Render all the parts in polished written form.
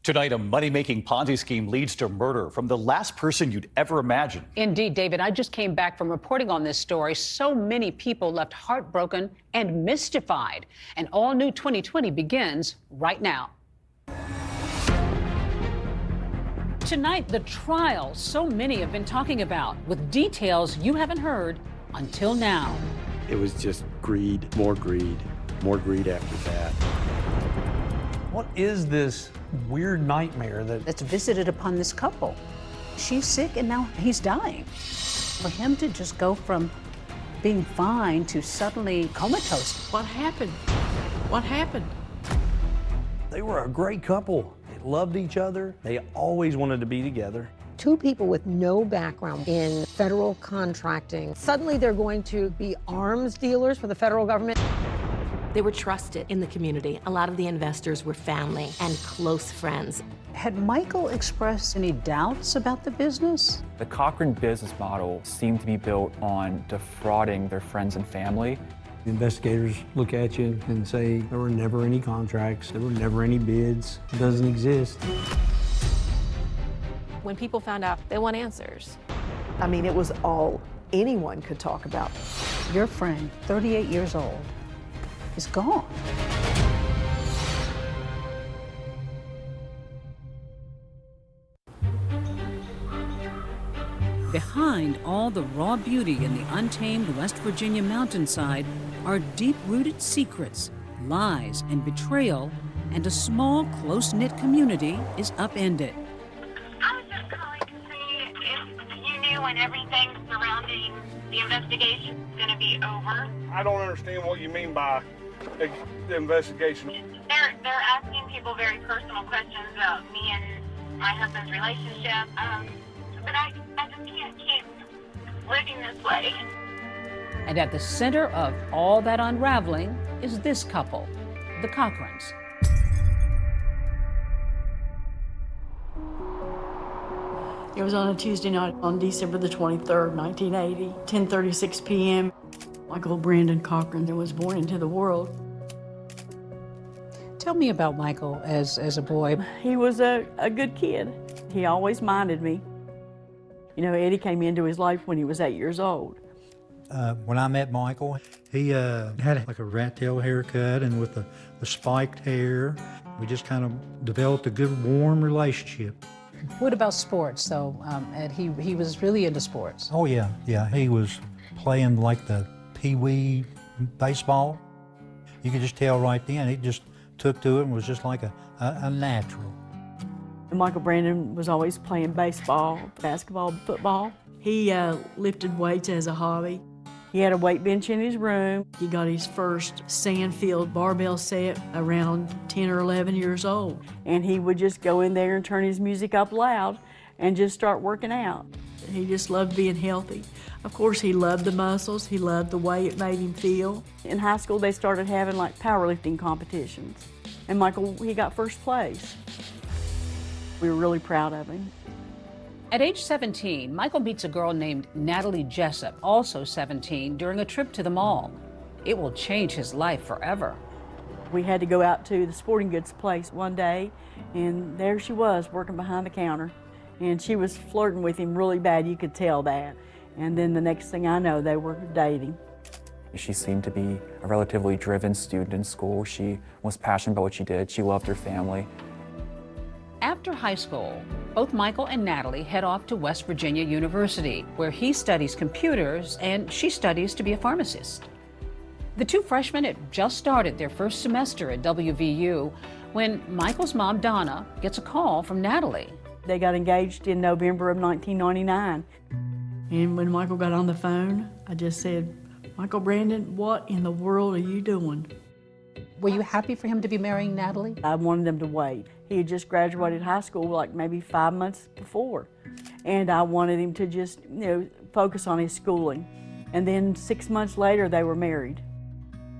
Tonight, a money-making Ponzi scheme leads to murder from the last person you'd ever imagine. Indeed, David. I just came back from reporting on this story. So many people left heartbroken and mystified. An all-new 2020 begins right now. Tonight, the trial so many have been talking about, with details you haven't heard until now. It was just greed, more greed after that. What is this weird nightmare that's visited upon this couple? She's sick and now he's dying. For him to just go from being fine to suddenly comatose. What happened? What happened? They were a great couple. They loved each other. They always wanted to be together. Two people with no background in federal contracting. Suddenly they're going to be arms dealers for the federal government. They were trusted in the community. A lot of the investors were family and close friends. Had Michael expressed any doubts about the business? The Cochran business model seemed to be built on defrauding their friends and family. The investigators look at you and say, there were never any contracts, there were never any bids, it doesn't exist. When people found out, they want answers. I mean, it was all anyone could talk about. Your friend, 38 years old, is gone. Behind all the raw beauty in the untamed West Virginia mountainside are deep-rooted secrets, lies, and betrayal, and a small, close-knit community is upended. I was just calling to see if you knew when everything surrounding the investigation is going to be over. I don't understand what you mean by the investigation. They're asking people very personal questions about me and my husband's relationship, but I just can't keep living this way. And at the center of all that unraveling is this couple, the Cochrans. It was on a Tuesday night on December the 23rd, 1980, 10:36 p.m. Michael Brandon Cochran was born into the world. Tell me about Michael as a boy. He was a good kid. He always minded me. You know, Eddie came into his life when he was 8 years old. When I met Michael, he had like a rat tail haircut and with the spiked hair. We just kind of developed a good, warm relationship. What about sports, though? Ed, he was really into sports. Oh, yeah. He was playing like the pee-wee baseball. You could just tell right then. He just took to it and was just like a natural. And Michael Brandon was always playing baseball, basketball, football. He lifted weights as a hobby. He had a weight bench in his room. He got his first Sandfield barbell set around 10 or 11 years old. And he would just go in there and turn his music up loud and just start working out. He just loved being healthy. Of course, he loved the muscles. He loved the way it made him feel. In high school, they started having like powerlifting competitions. And Michael, he got first place. We were really proud of him. At age 17, Michael meets a girl named Natalie Jessup, also 17, during a trip to the mall. It will change his life forever. We had to go out to the sporting goods place one day, and there she was working behind the counter. And she was flirting with him really bad, you could tell that. And then the next thing I know, they were dating. She seemed to be a relatively driven student in school. She was passionate about what she did. She loved her family. After high school, both Michael and Natalie head off to West Virginia University, where he studies computers and she studies to be a pharmacist. The two freshmen had just started their first semester at WVU when Michael's mom, Donna, gets a call from Natalie. They got engaged in November of 1999. And when Michael got on the phone, I just said, Michael Brandon, what in the world are you doing? Were you happy for him to be marrying Natalie? I wanted him to wait. He had just graduated high school like maybe 5 months before. And I wanted him to just, focus on his schooling. And then 6 months later, they were married.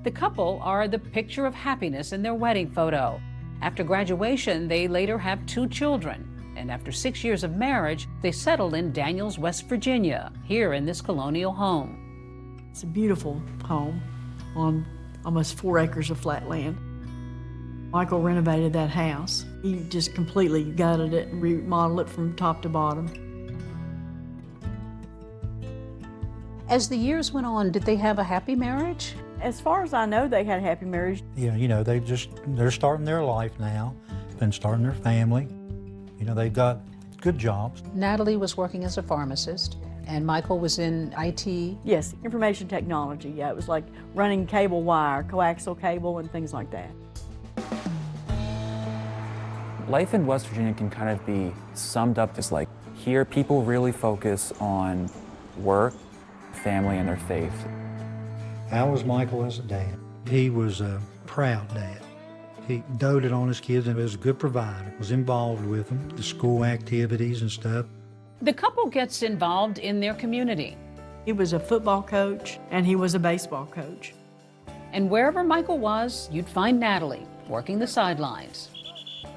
The couple are the picture of happiness in their wedding photo. After graduation, they later have 2 children. And after 6 years of marriage, they settled in Daniels, West Virginia, here in this colonial home. It's a beautiful home on almost 4 acres of flat land. Michael renovated that house. He just completely gutted it and remodeled it from top to bottom. As the years went on, did they have a happy marriage? As far as I know, they had a happy marriage. Yeah, you know, they're starting their life now, been starting their family. You know, they've got good jobs. Natalie was working as a pharmacist, and Michael was in IT. Yes, information technology. Yeah, it was like running cable wire, coaxial cable, and things like that. Life in West Virginia can kind of be summed up as like, here people really focus on work, family, and their faith. How was Michael as a dad? He was a proud dad. He doted on his kids and was a good provider, was involved with them, the school activities and stuff. The couple gets involved in their community. He was a football coach and he was a baseball coach. And wherever Michael was, you'd find Natalie working the sidelines.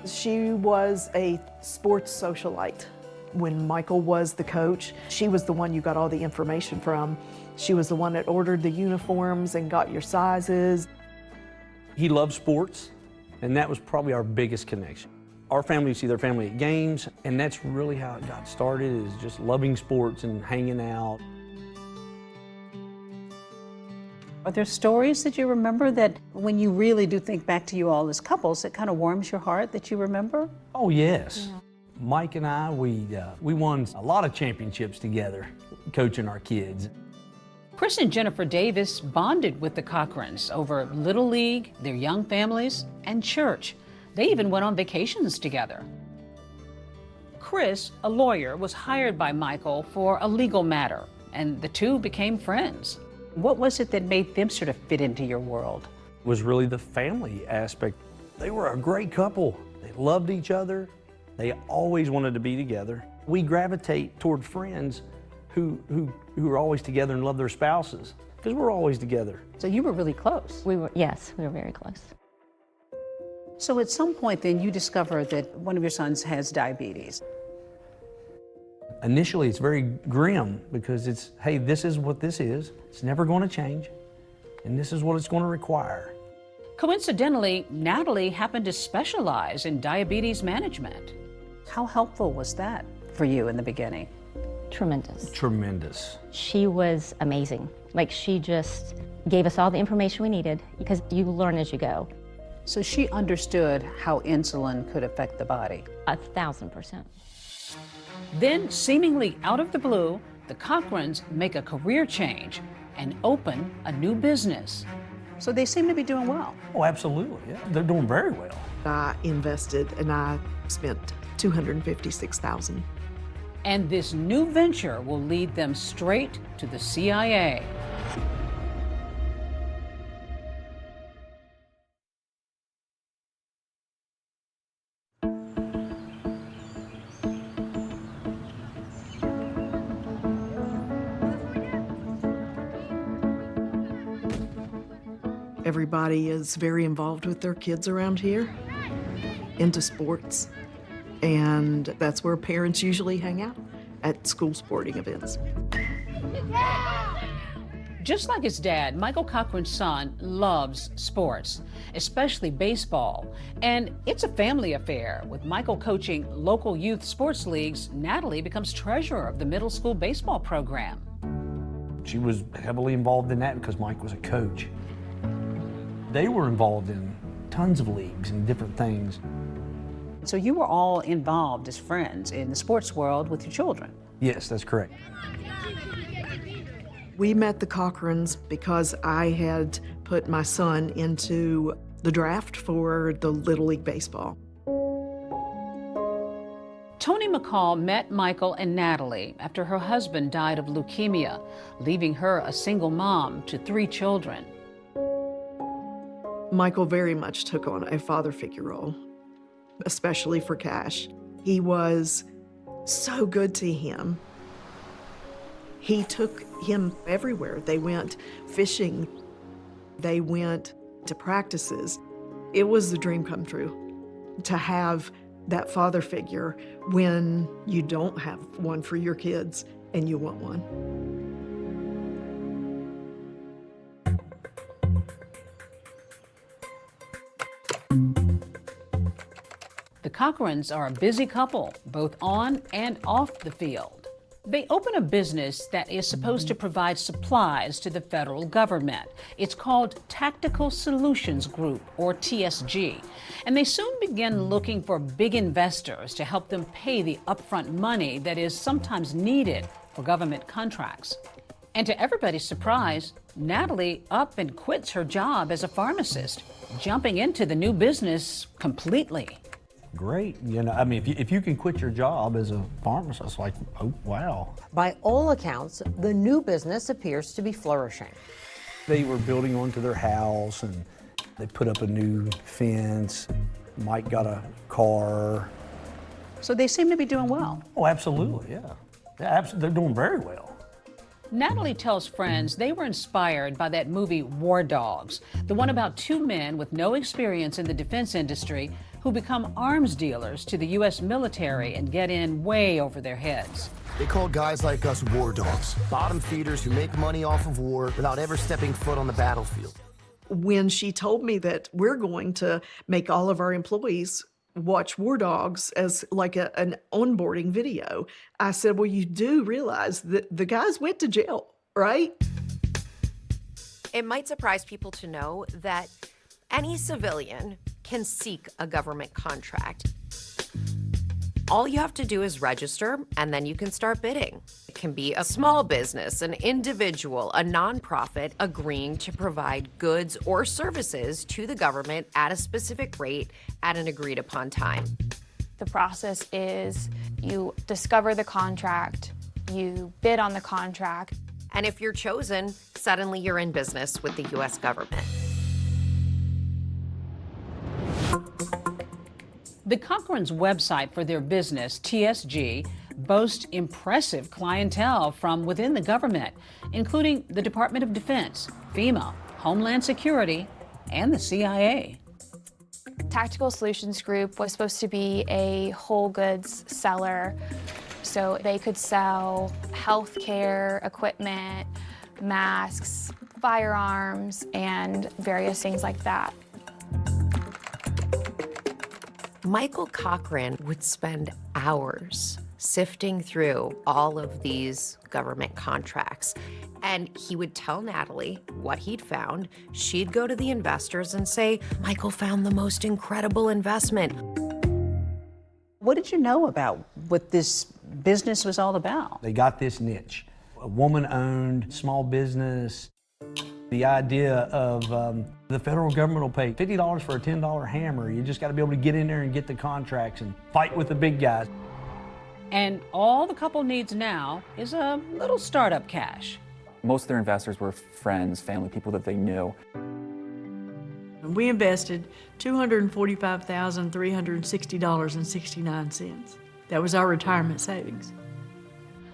She was a sports socialite. When Michael was the coach, she was the one you got all the information from. She was the one that ordered the uniforms and got your sizes. He loved sports, and that was probably our biggest connection. Our family would see their family at games, and that's really how it got started, is just loving sports and hanging out. Are there stories that you remember that when you really do think back to you all as couples, it kind of warms your heart that you remember? Oh, yes. Yeah. Mike and I, we won a lot of championships together, coaching our kids. Chris and Jennifer Davis bonded with the Cochrans over Little League, their young families, and church. They even went on vacations together. Chris, a lawyer, was hired by Michael for a legal matter, and the two became friends. What was it that made them sort of fit into your world? It was really the family aspect. They were a great couple. They loved each other. They always wanted to be together. We gravitate toward friends who are always together and love their spouses, because we're always together. So you were really close. Yes, we were very close. So at some point then you discover that one of your sons has diabetes. Initially it's very grim because it's, hey, this is what this is. It's never going to change, and this is what it's going to require. Coincidentally, Natalie happened to specialize in diabetes management. How helpful was that for you in the beginning? Tremendous. Tremendous. She was amazing. Like, she just gave us all the information we needed, because you learn as you go. So she understood how insulin could affect the body. 1,000%. Then, seemingly out of the blue, the Cochrans make a career change and open a new business. So they seem to be doing well. Oh, absolutely, yeah. They're doing very well. I invested and I spent $256,000. And this new venture will lead them straight to the CIA. Everybody is very involved with their kids around here, into sports, and that's where parents usually hang out, at school sporting events. Just like his dad, Michael Cochran's son loves sports, especially baseball. And it's a family affair. With Michael coaching local youth sports leagues, Natalie becomes treasurer of the middle school baseball program. She was heavily involved in that because Mike was a coach. They were involved in tons of leagues and different things. So you were all involved as friends in the sports world with your children? Yes, that's correct. We met the Cochrans because I had put my son into the draft for the Little League Baseball. Toni McCall met Michael and Natalie after her husband died of leukemia, leaving her a single mom to 3 children. Michael very much took on a father figure role, especially for Cash. He was so good to him. He took him everywhere. They went fishing. They went to practices. It was the dream come true to have that father figure when you don't have one for your kids and you want one. The Cochrans are a busy couple, both on and off the field. They open a business that is supposed to provide supplies to the federal government. It's called Tactical Solutions Group, or TSG, and they soon begin looking for big investors to help them pay the upfront money that is sometimes needed for government contracts. And to everybody's surprise, Natalie up and quits her job as a pharmacist, jumping into the new business completely. Great, you know, I mean, if you can quit your job as a pharmacist, like, oh, wow. By all accounts, the new business appears to be flourishing. They were building onto their house, and they put up a new fence. Mike got a car. So they seem to be doing well. Oh, absolutely, yeah. They're doing very well. Natalie tells friends they were inspired by that movie War Dogs, the one about two men with no experience in the defense industry who become arms dealers to the U.S. military and get in way over their heads. They call guys like us war dogs, bottom feeders who make money off of war without ever stepping foot on the battlefield. When she told me that we're going to make all of our employees watch War Dogs as like an onboarding video, I said, well, you do realize that the guys went to jail, right? It might surprise people to know that any civilian can seek a government contract. All you have to do is register, and then you can start bidding. It can be a small business, an individual, a nonprofit agreeing to provide goods or services to the government at a specific rate at an agreed upon time. The process is you discover the contract, you bid on the contract. And if you're chosen, suddenly you're in business with the U.S. government. The Cochrans' website for their business, TSG, boasts impressive clientele from within the government, including the Department of Defense, FEMA, Homeland Security, and the CIA. Tactical Solutions Group was supposed to be a whole goods seller, so they could sell healthcare equipment, masks, firearms, and various things like that. Michael Cochran would spend hours sifting through all of these government contracts, and he would tell Natalie what he'd found. She'd go to the investors and say, Michael found the most incredible investment. What did you know about what this business was all about? They got this niche, a woman-owned small business. The idea of the federal government will pay $50 for a $10 hammer. You just got to be able to get in there and get the contracts and fight with the big guys. And all the couple needs now is a little startup cash. Most of their investors were friends, family, people that they knew. We invested $245,360.69. That was our retirement savings.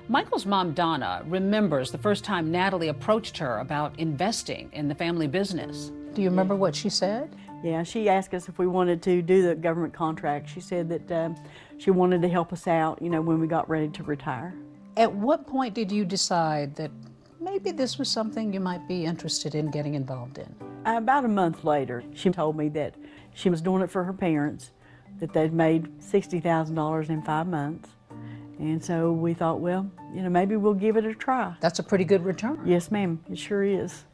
Michael's mom, Donna, remembers the first time Natalie approached her about investing in the family business. Do you remember what she said? Yeah, she asked us if we wanted to do the government contract. She said that she wanted to help us out, you know, when we got ready to retire. At what point did you decide that maybe this was something you might be interested in getting involved in? About a month later, she told me that she was doing it for her parents, that they'd made $60,000 in 5 months. And so we thought, well, you know, maybe we'll give it a try. That's a pretty good return. Yes, ma'am, it sure is.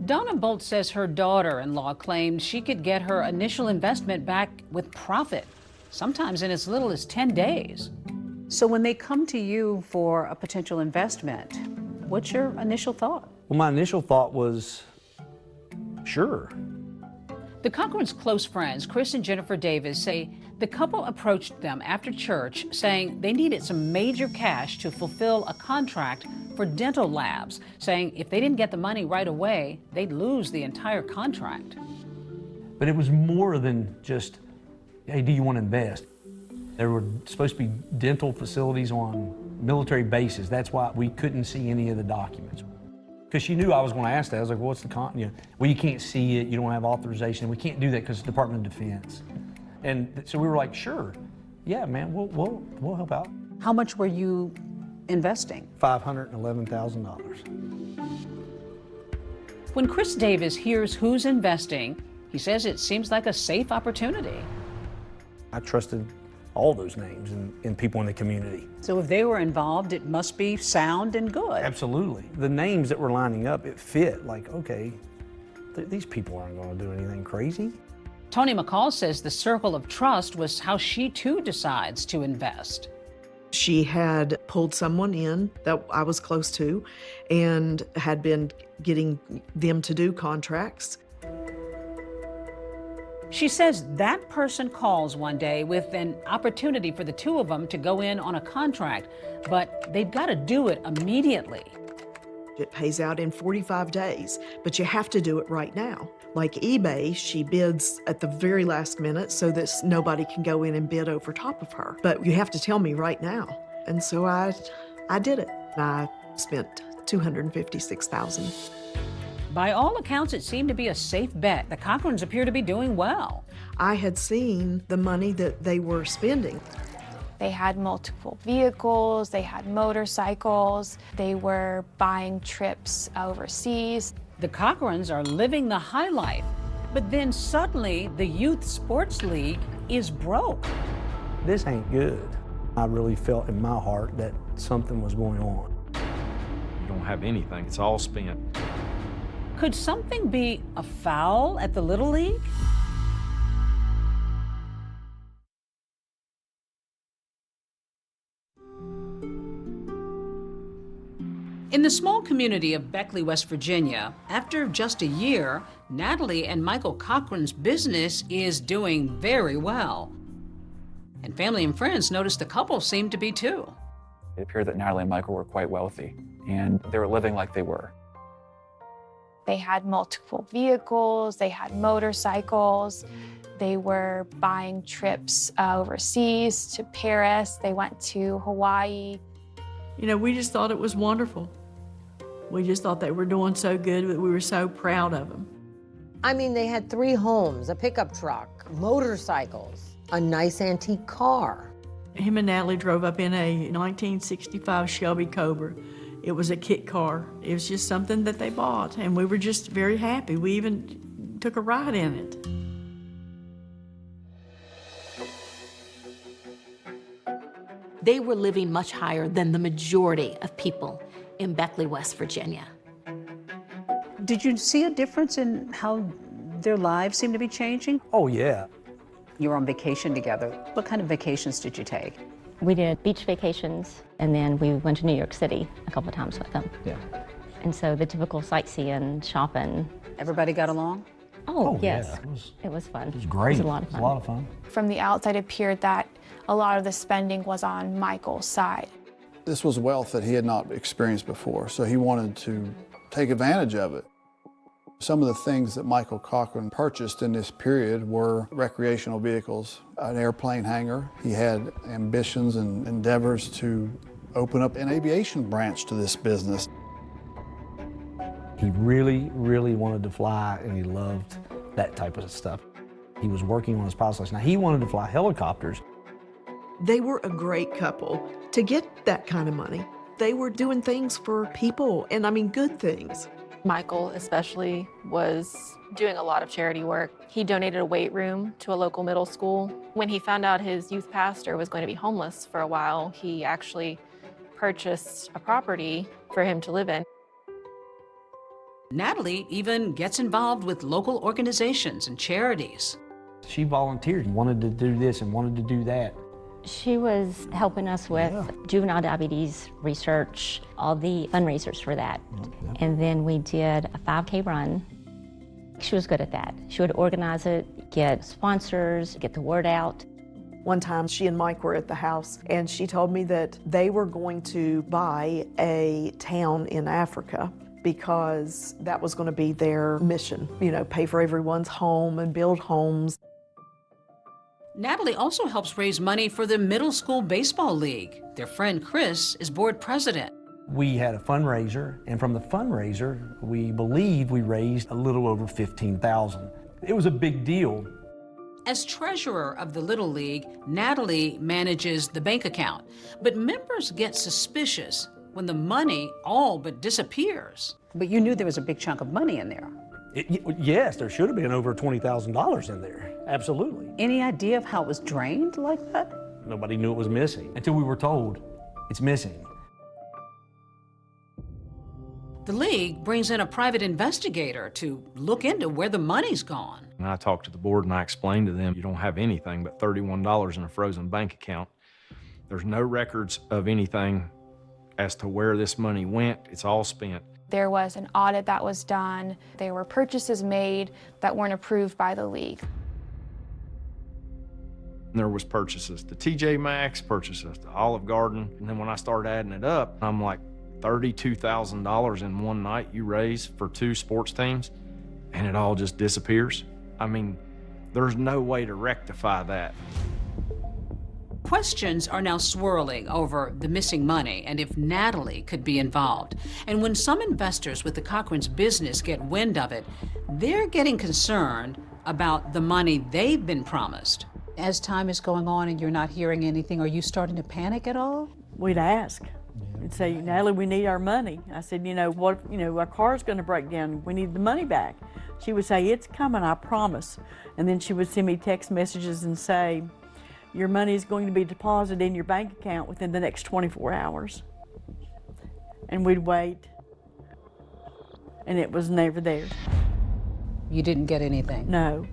Donna Bolt says her daughter-in-law claimed she could get her initial investment back with profit, sometimes in as little as 10 days. So when they come to you for a potential investment, what's your initial thought? Well, my initial thought was, sure. The Cochrans' close friends, Chris and Jennifer Davis, say the couple approached them after church saying they needed some major cash to fulfill a contract for dental labs, saying if they didn't get the money right away, they'd lose the entire contract. But it was more than just, hey, do you want to invest? There were supposed to be dental facilities on military bases. That's why we couldn't see any of the documents. Because she knew I was going to ask that. I was like, well, what's the well, you can't see it, you don't have authorization. We can't do that because it's Department of Defense. And so we were like, sure, yeah, man, we'll help out. How much were you investing? $511,000. When Chris Davis hears who's investing, he says it seems like a safe opportunity. I trusted all those names and people in the community. So if they were involved, it must be sound and good. Absolutely. The names that were lining up, it fit. Like, okay, these people aren't going to do anything crazy. Tony McCall says the circle of trust was how she too decides to invest. She had pulled someone in that I was close to and had been getting them to do contracts. She says that person calls one day with an opportunity for the two of them to go in on a contract, but they've got to do it immediately. It pays out in 45 days, but you have to do it right now. Like eBay, she bids at the very last minute so that nobody can go in and bid over top of her. But you have to tell me right now. And so I did it. I spent $256,000. By all accounts, it seemed to be a safe bet. The Cochrans appear to be doing well. I had seen the money that they were spending. They had multiple vehicles, they had motorcycles, they were buying trips overseas. The Cochrans are living the high life, but then suddenly the Youth Sports League is broke. This ain't good. I really felt in my heart that something was going on. You don't have anything, it's all spent. Could something be afoul at the Little League? In the small community of Beckley, West Virginia, after just a year, Natalie and Michael Cochran's business is doing very well. And family and friends noticed the couple seemed to be too. It appeared that Natalie and Michael were quite wealthy, and they were living like they were. They had multiple vehicles, they had motorcycles, they were buying trips overseas to Paris, they went to Hawaii. You know, we just thought it was wonderful. We just thought they were doing so good that we were so proud of them. I mean, they had 3 homes, a pickup truck, motorcycles, a nice antique car. Him and Natalie drove up in a 1965 Shelby Cobra. It was a kit car. It was just something that they bought, and we were just very happy. We even took a ride in it. They were living much higher than the majority of people in Beckley, West Virginia. Did you see a difference in how their lives seem to be changing? Oh, yeah. You were on vacation together. What kind of vacations did you take? We did beach vacations, and then we went to New York City a couple of times with them. Yeah. And so the typical sightseeing, shopping. Everybody got along? Oh, yes. Yeah, it was fun. It was great. It was a lot of fun. It was a lot of fun. From the outside, it appeared that a lot of the spending was on Michael's side. This was wealth that he had not experienced before, so he wanted to take advantage of it. Some of the things that Michael Cochran purchased in this period were recreational vehicles, an airplane hangar. He had ambitions and endeavors to open up an aviation branch to this business. He really, really wanted to fly, and he loved that type of stuff. He was working on his pilot's license. Now, he wanted to fly helicopters. They were a great couple to get that kind of money. They were doing things for people, and I mean good things. Michael especially was doing a lot of charity work. He donated a weight room to a local middle school. When he found out his youth pastor was going to be homeless for a while, he actually purchased a property for him to live in. Natalie even gets involved with local organizations and charities. She volunteered, wanted to do this and wanted to do that. She was helping us with juvenile diabetes research, all the fundraisers for that. And then we did a 5K run. She was good at that. She would organize it, get sponsors, get the word out. One time she and Mike were at the house and she told me that they were going to buy a town in Africa because that was going to be their mission, you know, pay for everyone's home and build homes. Natalie also helps raise money for the Middle School Baseball League. Their friend Chris is board president. We had a fundraiser, and from the fundraiser, we believe we raised a little over $15,000. It was a big deal. As treasurer of the Little League, Natalie manages the bank account, but members get suspicious when the money all but disappears. But you knew there was a big chunk of money in there. Yes, there should have been over $20,000 in there. Absolutely. Any idea of how it was drained like that? Nobody knew it was missing until we were told it's missing. The league brings in a private investigator to look into where the money's gone. And I talked to the board and I explained to them, you don't have anything but $31 in a frozen bank account. There's no records of anything as to where this money went. It's all spent. There was an audit that was done. There were purchases made that weren't approved by the league. There was purchases to TJ Maxx, purchases to Olive Garden, and then when I started adding it up, I'm like, $32,000 in one night you raise for 2 sports teams, and it all just disappears. I mean, there's no way to rectify that. Questions are now swirling over the missing money and if Natalie could be involved. And when some investors with the Cochran's business get wind of it, they're getting concerned about the money they've been promised. As time is going on and you're not hearing anything, are you starting to panic at all? We'd ask. We'd say, Natalie, we need our money. I said, our car's going to break down. We need the money back. She would say, it's coming, I promise. And then she would send me text messages and say, your money is going to be deposited in your bank account within the next 24 hours. And we'd wait, and it was never there. You didn't get anything? No.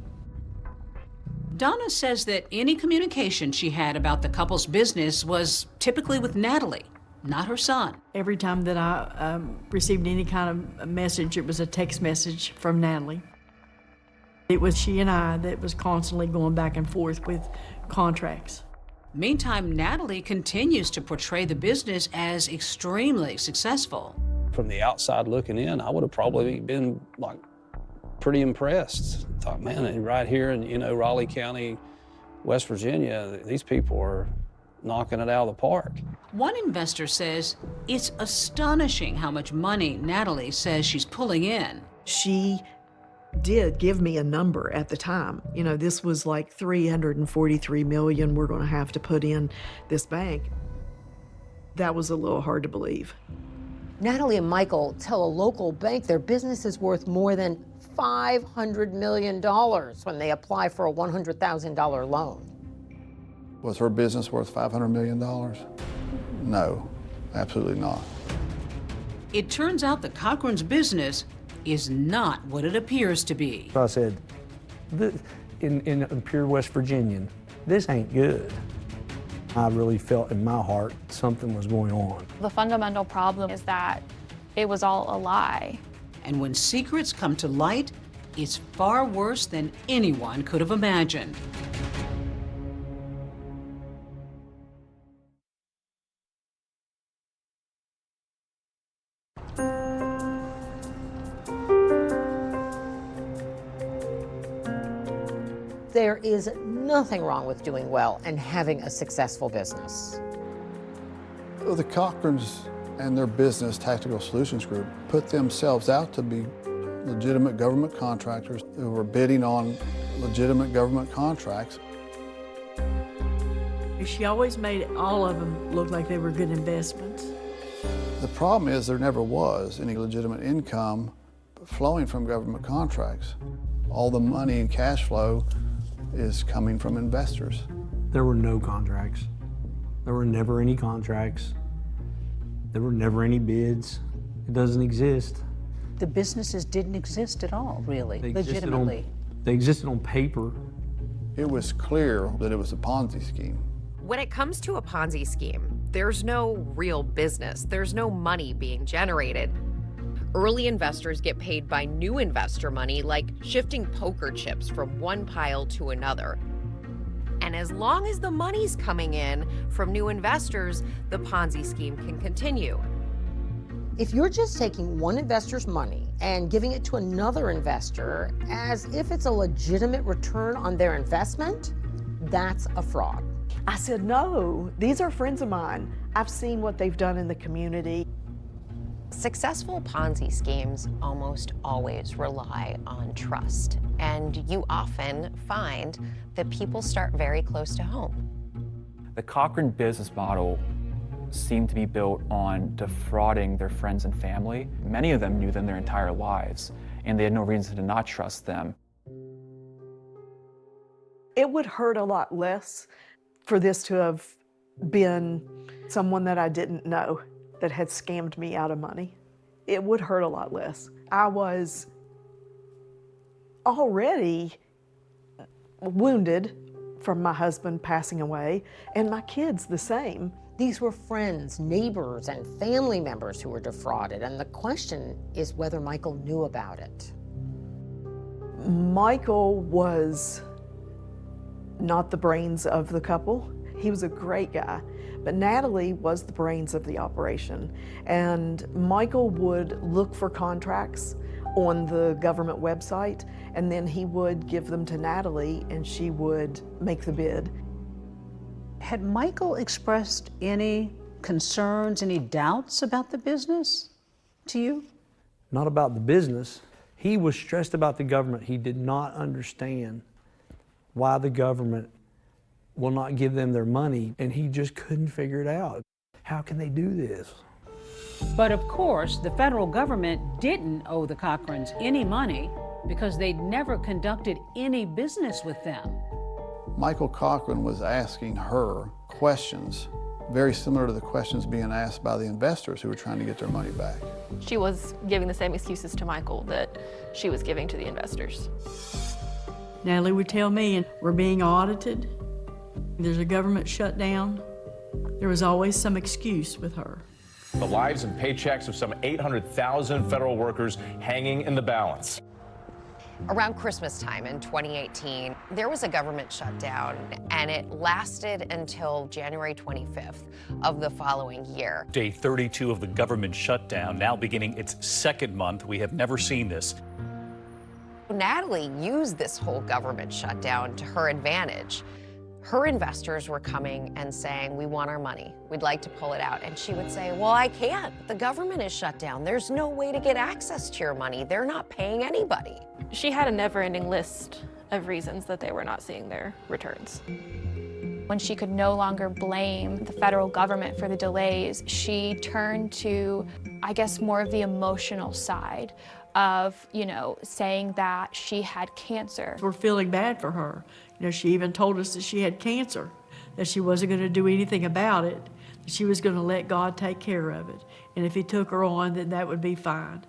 Donna says that any communication she had about the couple's business was typically with Natalie, not her son. Every time that I received any kind of a message, it was a text message from Natalie. It was she and I that was constantly going back and forth with contracts. Meantime, Natalie continues to portray the business as extremely successful. From the outside looking in, I would have probably been like pretty impressed. Thought, man, right here in Raleigh County, West Virginia, these people are knocking it out of the park. One investor says it's astonishing how much money Natalie says she's pulling in. She did give me a number at the time. This was like $343 million we're going to have to put in this bank. That was a little hard to believe. Natalie and Michael tell a local bank their business is worth more than $500 million when they apply for a $100,000 loan. Was her business worth $500 million? No, absolutely not. It turns out the Cochran's business is not what it appears to be. I said, in pure West Virginian, this ain't good. I really felt in my heart something was going on. The fundamental problem is that it was all a lie. And when secrets come to light, it's far worse than anyone could have imagined. There is nothing wrong with doing well and having a successful business. The Cochrans and their business, Tactical Solutions Group, put themselves out to be legitimate government contractors who were bidding on legitimate government contracts. She always made all of them look like they were good investments. The problem is there never was any legitimate income flowing from government contracts. All the money and cash flow is coming from investors. There were no contracts. There were never any contracts. There were never any bids. It doesn't exist. The businesses didn't exist at all, really, legitimately. They existed on paper. It was clear that it was a Ponzi scheme. When it comes to a Ponzi scheme, there's no real business. There's no money being generated. Early investors get paid by new investor money, like shifting poker chips from one pile to another. And as long as the money's coming in from new investors, the Ponzi scheme can continue. If you're just taking one investor's money and giving it to another investor as if it's a legitimate return on their investment, that's a fraud. I said, no, these are friends of mine. I've seen what they've done in the community. Successful Ponzi schemes almost always rely on trust, and you often find that people start very close to home. The Cochran business model seemed to be built on defrauding their friends and family. Many of them knew them their entire lives. and they had no reason to not trust them. It would hurt a lot less for this to have been someone that I didn't know that had scammed me out of money. It would hurt a lot less. I was already wounded from my husband passing away, and my kids the same. These were friends, neighbors, and family members who were defrauded, and the question is whether Michael knew about it. Michael was not the brains of the couple. He was a great guy, but Natalie was the brains of the operation. And Michael would look for contracts on the government website, and then he would give them to Natalie, and she would make the bid. Had Michael expressed any concerns, any doubts about the business to you? Not about the business. He was stressed about the government. He did not understand why the government will not give them their money, and he just couldn't figure it out. How can they do this? But of course, the federal government didn't owe the Cochrans any money because they'd never conducted any business with them. Michael Cochran was asking her questions very similar to the questions being asked by the investors who were trying to get their money back. She was giving the same excuses to Michael that she was giving to the investors. Natalie would tell me, we're being audited, there's a government shutdown. There was always some excuse with her. The lives and paychecks of some 800,000 federal workers hanging in the balance. Around Christmas time in 2018, there was a government shutdown, and it lasted until January 25th of the following year. Day 32 of the government shutdown, now beginning its second month. We have never seen this. Natalie used this whole government shutdown to her advantage. Her investors were coming and saying, we want our money. We'd like to pull it out. And she would say, well, I can't. The government is shut down. There's no way to get access to your money. They're not paying anybody. She had a never-ending list of reasons that they were not seeing their returns. When she could no longer blame the federal government for the delays, she turned to, I guess, more of the emotional side of, saying that she had cancer. We're feeling bad for her. She even told us that she had cancer, that she wasn't going to do anything about it, that she was going to let God take care of it. And if he took her on, then that would be fine.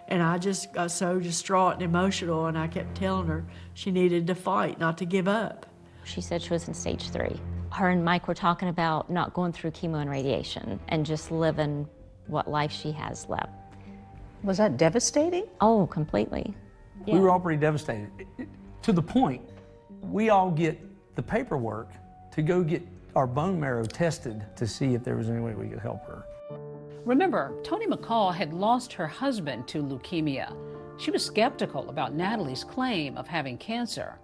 And I just got so distraught and emotional, and I kept telling her she needed to fight, not to give up. She said she was in stage 3. Her and Mike were talking about not going through chemo and radiation and just living what life she has left. Was that devastating? Oh, completely. We were all pretty devastated. To the point, we all get the paperwork to go get our bone marrow tested to see if there was any way we could help her. Remember, Toni McCall had lost her husband to leukemia. She was skeptical about Natalie's claim of having cancer.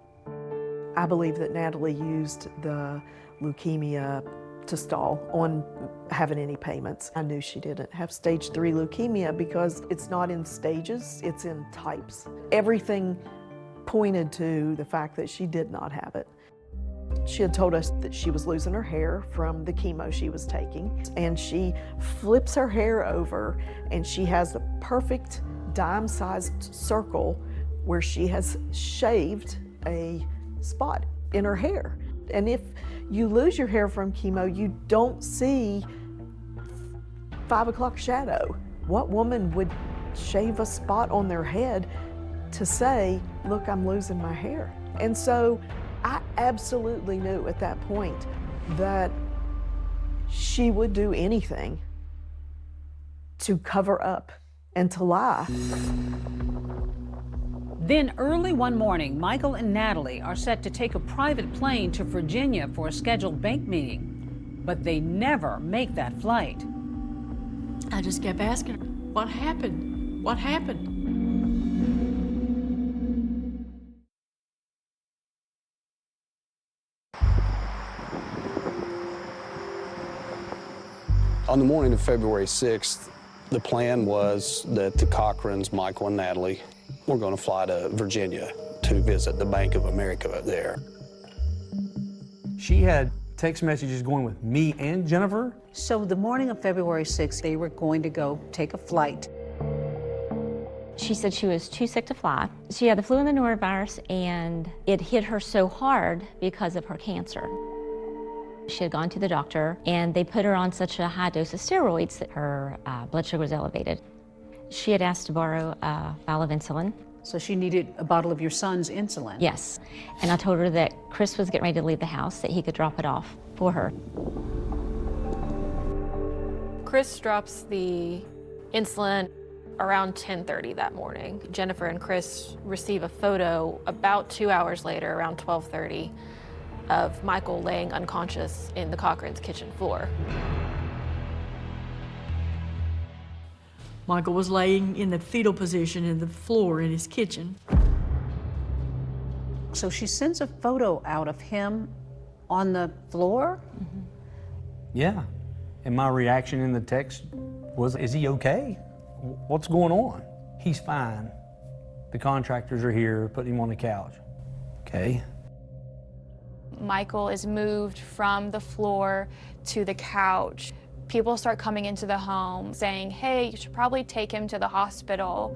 I believe that Natalie used the leukemia to stall on having any payments. I knew she didn't have stage 3 leukemia because it's not in stages, it's in types. Everything pointed to the fact that she did not have it. She had told us that she was losing her hair from the chemo she was taking, and she flips her hair over and she has the perfect dime-sized circle where she has shaved a spot in her hair. And if you lose your hair from chemo, you don't see 5 o'clock shadow. What woman would shave a spot on their head to say, look, I'm losing my hair? And so I absolutely knew at that point that she would do anything to cover up and to lie. Then early one morning, Michael and Natalie are set to take a private plane to Virginia for a scheduled bank meeting, but they never make that flight. I just kept asking her, what happened? What happened? On the morning of February 6th, the plan was that the Cochrans, Michael and Natalie, were going to fly to Virginia to visit the Bank of America there. She had text messages going with me and Jennifer. So the morning of February 6th, they were going to go take a flight. She said she was too sick to fly. She had the flu and the norovirus, and it hit her so hard because of her cancer. She had gone to the doctor, and they put her on such a high dose of steroids that her blood sugar was elevated. She had asked to borrow a vial of insulin. So she needed a bottle of your son's insulin? Yes. And I told her that Chris was getting ready to leave the house, that he could drop it off for her. Chris drops the insulin around 10:30 that morning. Jennifer and Chris receive a photo about 2 hours later, around 12:30, of Michael laying unconscious in the Cochran's kitchen floor. Michael was laying in the fetal position in the floor in his kitchen. So she sends a photo out of him on the floor? Yeah. And my reaction in the text was, is he okay? What's going on? He's fine. The contractors are here, putting him on the couch. Okay. Michael is moved from the floor to the couch. People start coming into the home saying, hey, you should probably take him to the hospital.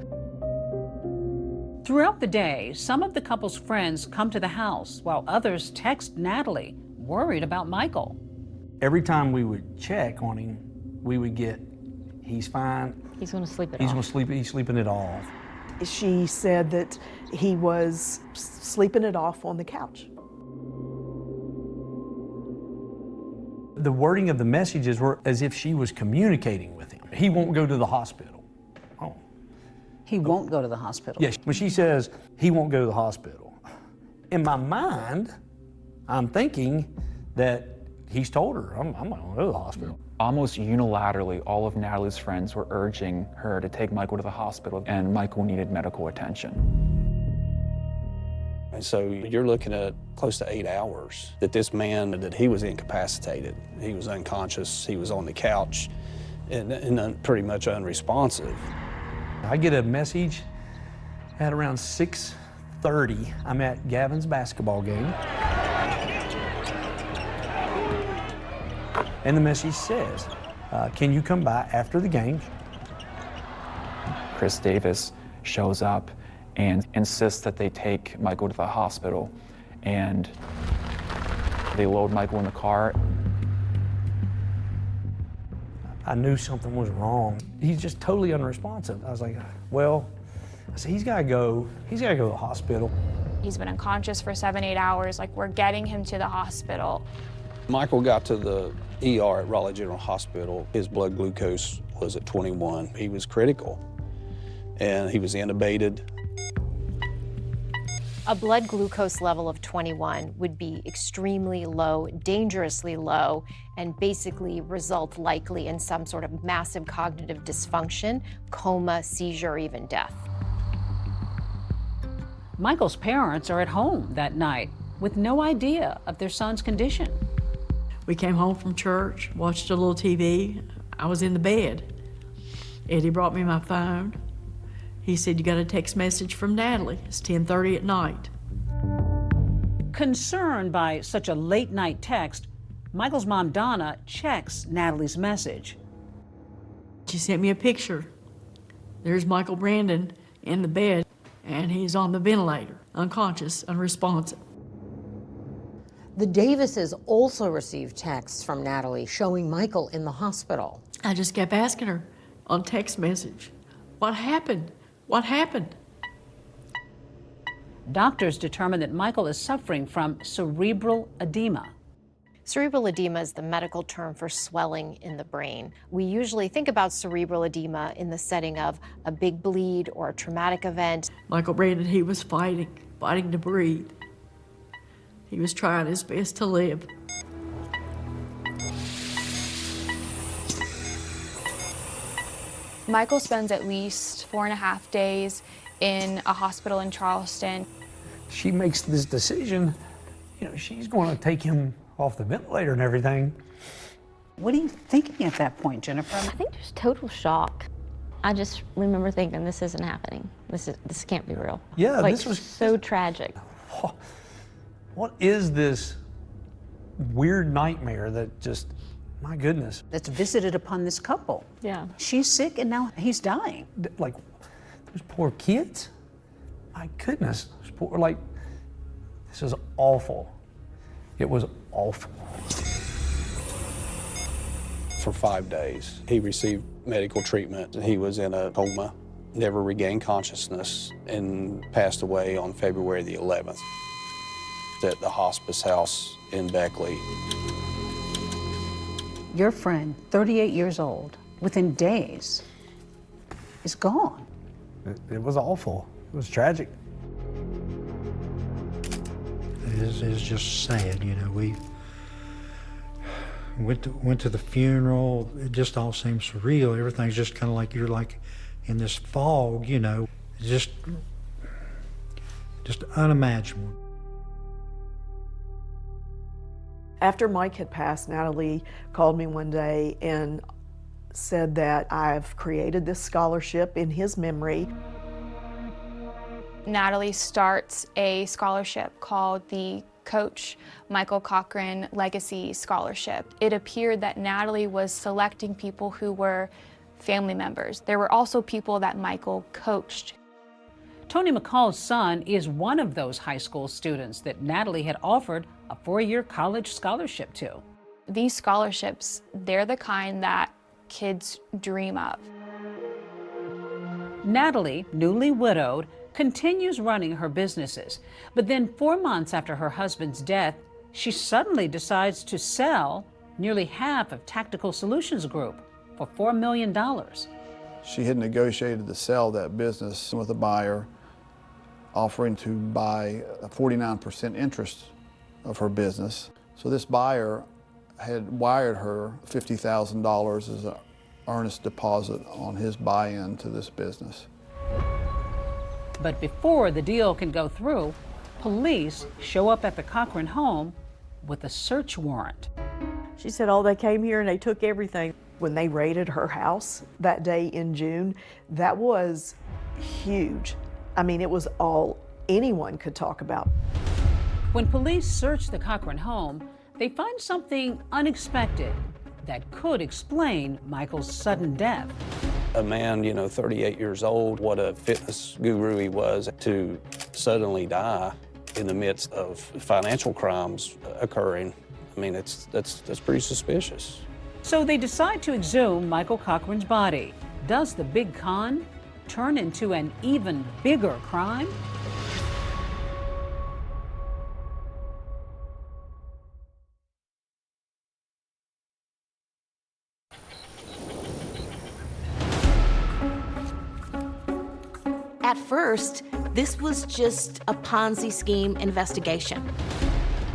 Throughout the day, some of the couple's friends come to the house while others text Natalie, worried about Michael. Every time we would check on him, we would get, he's fine. He's going to sleep it He's off. going to sleep, he's sleeping it off. She said that he was sleeping it off on the couch. The wording of the messages were as if she was communicating with him. He won't go to the hospital. Oh. He won't go to the hospital? Yes, when she says he won't go to the hospital, in my mind, I'm thinking that he's told her, I'm not going to go to the hospital. Almost unilaterally, all of Natalie's friends were urging her to take Michael to the hospital, and Michael needed medical attention. And so you're looking at close to 8 hours that this man, that he was incapacitated. He was unconscious, he was on the couch, and pretty much unresponsive. I get a message at around 6:30. I'm at Gavin's basketball game. And the message says, can you come by after the game? Chris Davis shows up and insists that they take Michael to the hospital, and they load Michael in the car. I knew something was wrong. He's just totally unresponsive. I was like, well, I said, he's got to go to the hospital. He's been unconscious for 7-8 hours. Like, we're getting him to the hospital. Michael got to the ER at Raleigh General Hospital. His blood glucose was at 21. He was critical, and he was intubated. A blood glucose level of 21 would be extremely low, dangerously low, and basically result likely in some sort of massive cognitive dysfunction, coma, seizure, or even death. Michael's parents are at home that night with no idea of their son's condition. We came home from church, watched a little TV. I was in the bed. Eddie brought me my phone. He said, you got a text message from Natalie. It's 10:30 at night. Concerned by such a late night text, Michael's mom, Donna, checks Natalie's message. She sent me a picture. There's Michael Brandon in the bed, and he's on the ventilator, unconscious, unresponsive. The Davises also received texts from Natalie showing Michael in the hospital. I just kept asking her on text message, what happened? What happened? Doctors determined that Michael is suffering from cerebral edema. Cerebral edema is the medical term for swelling in the brain. We usually think about cerebral edema in the setting of a big bleed or a traumatic event. Michael Brandon, he was fighting to breathe. He was trying his best to live. Michael spends at least 4.5 days in a hospital in Charleston. She makes this decision, you know, she's going to take him off the ventilator and everything. What are you thinking at that point, Jennifer? I think there's total shock. I just remember thinking, this isn't happening. This can't be real. Yeah, like, this was so tragic. What is this weird nightmare that just, my goodness. That's visited upon this couple. Yeah. She's sick and now he's dying. Like, Those poor kids. My goodness, those poor, like, this is awful. It was awful. For 5 days, he received medical treatment. He was in a coma, never regained consciousness, and passed away on February the 11th at the hospice house in Beckley. Your friend, 38 years old, within days, is gone. It was awful. It was tragic. It's just sad, you know. We went to the funeral. It just all seems surreal. Everything's just kind of like you're like in this fog, you know. Just unimaginable. After Mike had passed, Natalie called me one day and said that I've created this scholarship in his memory. Natalie starts a scholarship called the Coach Michael Cochran Legacy Scholarship. It appeared that Natalie was selecting people who were family members. There were also people that Michael coached. Tony McCall's son is one of those high school students that Natalie had offered a 4-year college scholarship to. These scholarships, they're the kind that kids dream of. Natalie, newly widowed, continues running her businesses. But then 4 months after her husband's death, she suddenly decides to sell nearly half of Tactical Solutions Group for $4 million. She had negotiated to sell that business with a buyer, offering to buy a 49% interest of her business. So this buyer had wired her $50,000 as an earnest deposit on his buy-in to this business. But before the deal can go through, police show up at the Cochran home with a search warrant. She said, oh, they came here and they took everything. When they raided her house that day in June, that was huge. I mean, it was all anyone could talk about. When police search the Cochran home, they find something unexpected that could explain Michael's sudden death. A man, 38 years old, what a fitness guru he was, to suddenly die in the midst of financial crimes occurring. I mean, that's pretty suspicious. So they decide to exhume Michael Cochran's body. Does the big con turn into an even bigger crime? At first, this was just a Ponzi scheme investigation.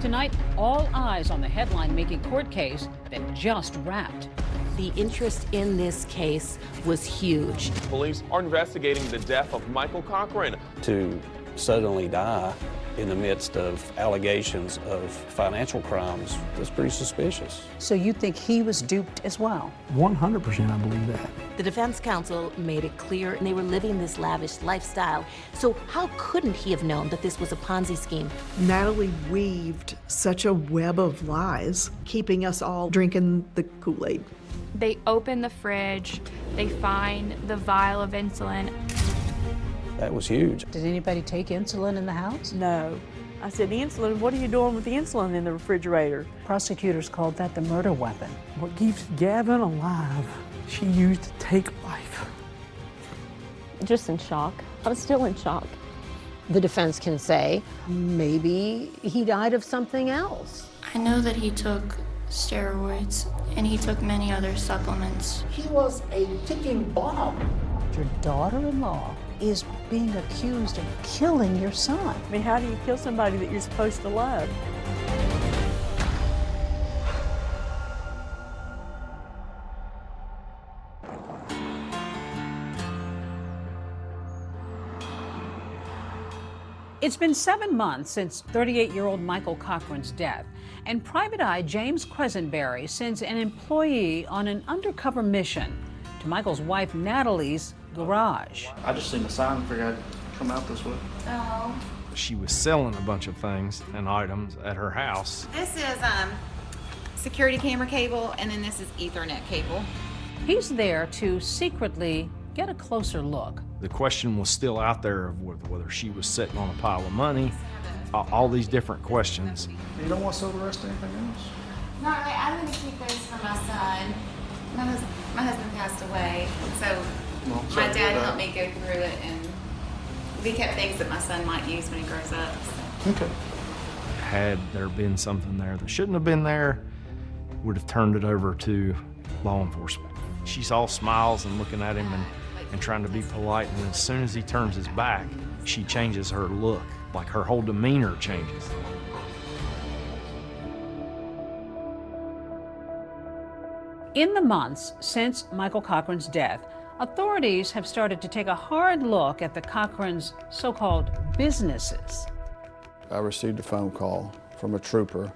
Tonight, all eyes on the headline-making court case that just wrapped. The interest in this case was huge. Police are investigating the death of Michael Cochran. To suddenly die in the midst of allegations of financial crimes is pretty suspicious. So you think he was duped as well? 100% I believe that. The defense counsel made it clear they were living this lavish lifestyle. So how couldn't he have known that this was a Ponzi scheme? Natalie weaved such a web of lies, keeping us all drinking the Kool-Aid. They open the fridge, they find the vial of insulin. That was huge. Did anybody take insulin in the house? No. I said, insulin, what are you doing with the insulin in the refrigerator? Prosecutors called that the murder weapon. What keeps Gavin alive, she used to take life. Just in shock. I'm still in shock. The defense can say, maybe he died of something else. I know that he took steroids and he took many other supplements. He was a ticking bomb. Your daughter-in-law is being accused of killing your son. I mean, how do you kill somebody that you're supposed to love? It's been 7 months since 38-year-old Michael Cochran's death, and Private Eye James Quisenberry sends an employee on an undercover mission to Michael's wife Natalie's garage. I just seen the sign and figured I'd come out this way. Oh. She was selling a bunch of things and items at her house. This is security camera cable, and then this is Ethernet cable. He's there to secretly get a closer look The question was still out there of whether she was sitting on a pile of money, all these different questions. You don't want to sell the rest of anything else? No, I'm going to keep those for my son. My husband passed away, so my dad helped me go through it, and we kept things that my son might use when he grows up. So. Okay. Had there been something there that shouldn't have been there, would have turned it over to law enforcement. She's all smiles and looking at him and trying to be polite, and as soon as he turns his back, she changes her look, like her whole demeanor changes. In the months since Michael Cochran's death, authorities have started to take a hard look at the Cochrans' so-called businesses. I received a phone call from a trooper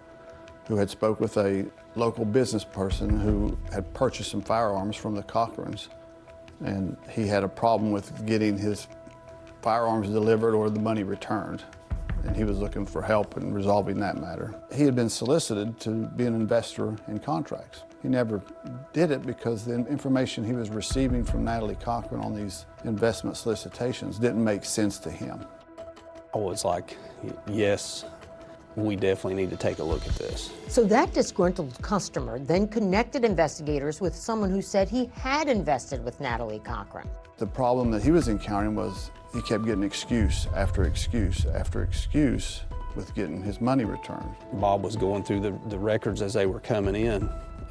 who had spoke with a local business person who had purchased some firearms from the Cochrans, and he had a problem with getting his firearms delivered or the money returned, and he was looking for help in resolving that matter. He had been solicited to be an investor in contracts. He never did it because the information he was receiving from Natalie Cochran on these investment solicitations didn't make sense to him. I was like, yes, we definitely need to take a look at this. So that disgruntled customer then connected investigators with someone who said he had invested with Natalie Cochran. The problem that he was encountering was he kept getting excuse after excuse after excuse with getting his money returned. Bob was going through the records as they were coming in,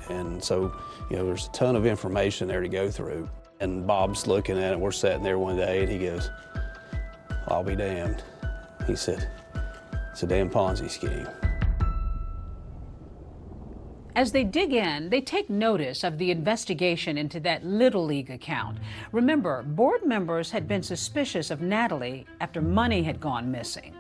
and so, you know, there's a ton of information there to go through. And Bob's looking at it, we're sitting there one day, and he goes, I'll be damned. He said, it's a damn Ponzi scheme. As they dig in, they take notice of the investigation into that Little League account. Remember, board members had been suspicious of Natalie after money had gone missing.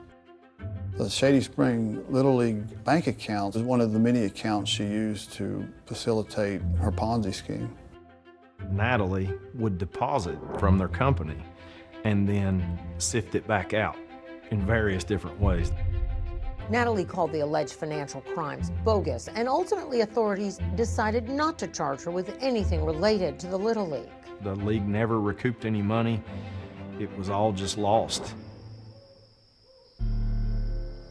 The Shady Spring Little League bank account is one of the many accounts she used to facilitate her Ponzi scheme. Natalie would deposit from their company and then sift it back out in various different ways. Natalie called the alleged financial crimes bogus, and ultimately authorities decided not to charge her with anything related to the Little League. The league never recouped any money. It was all just lost.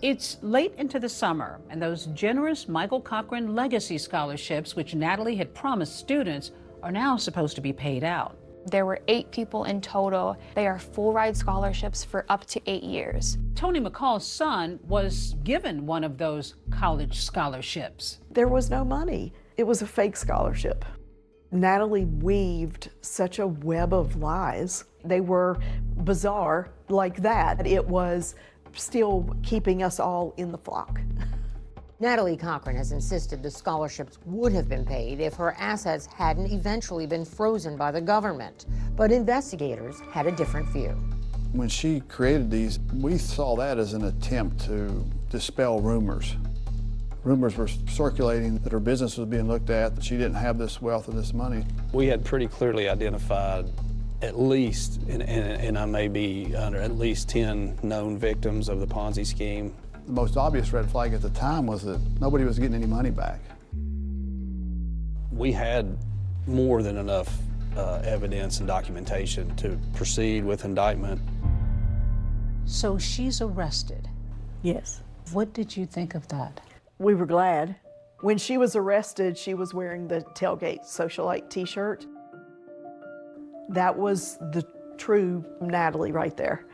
It's late into the summer, and those generous Michael Cochran Legacy Scholarships, which Natalie had promised students, are now supposed to be paid out. There were 8 people in total. They are full-ride scholarships for up to 8 years. Tony McCall's son was given one of those college scholarships. There was no money. It was a fake scholarship. Natalie weaved such a web of lies. They were bizarre like that. It was still keeping us all in the flock. Natalie Cochran has insisted the scholarships would have been paid if her assets hadn't eventually been frozen by the government. But investigators had a different view. When she created these, we saw that as an attempt to dispel rumors. Rumors were circulating that her business was being looked at, that she didn't have this wealth and this money. We had pretty clearly identified at least, and I may be under at least 10 known victims of the Ponzi scheme. The most obvious red flag at the time was that nobody was getting any money back. We had more than enough evidence and documentation to proceed with indictment. So she's arrested. Yes. What did you think of that? We were glad. When she was arrested, she was wearing the Tailgate Socialite t-shirt. That was the true Natalie right there.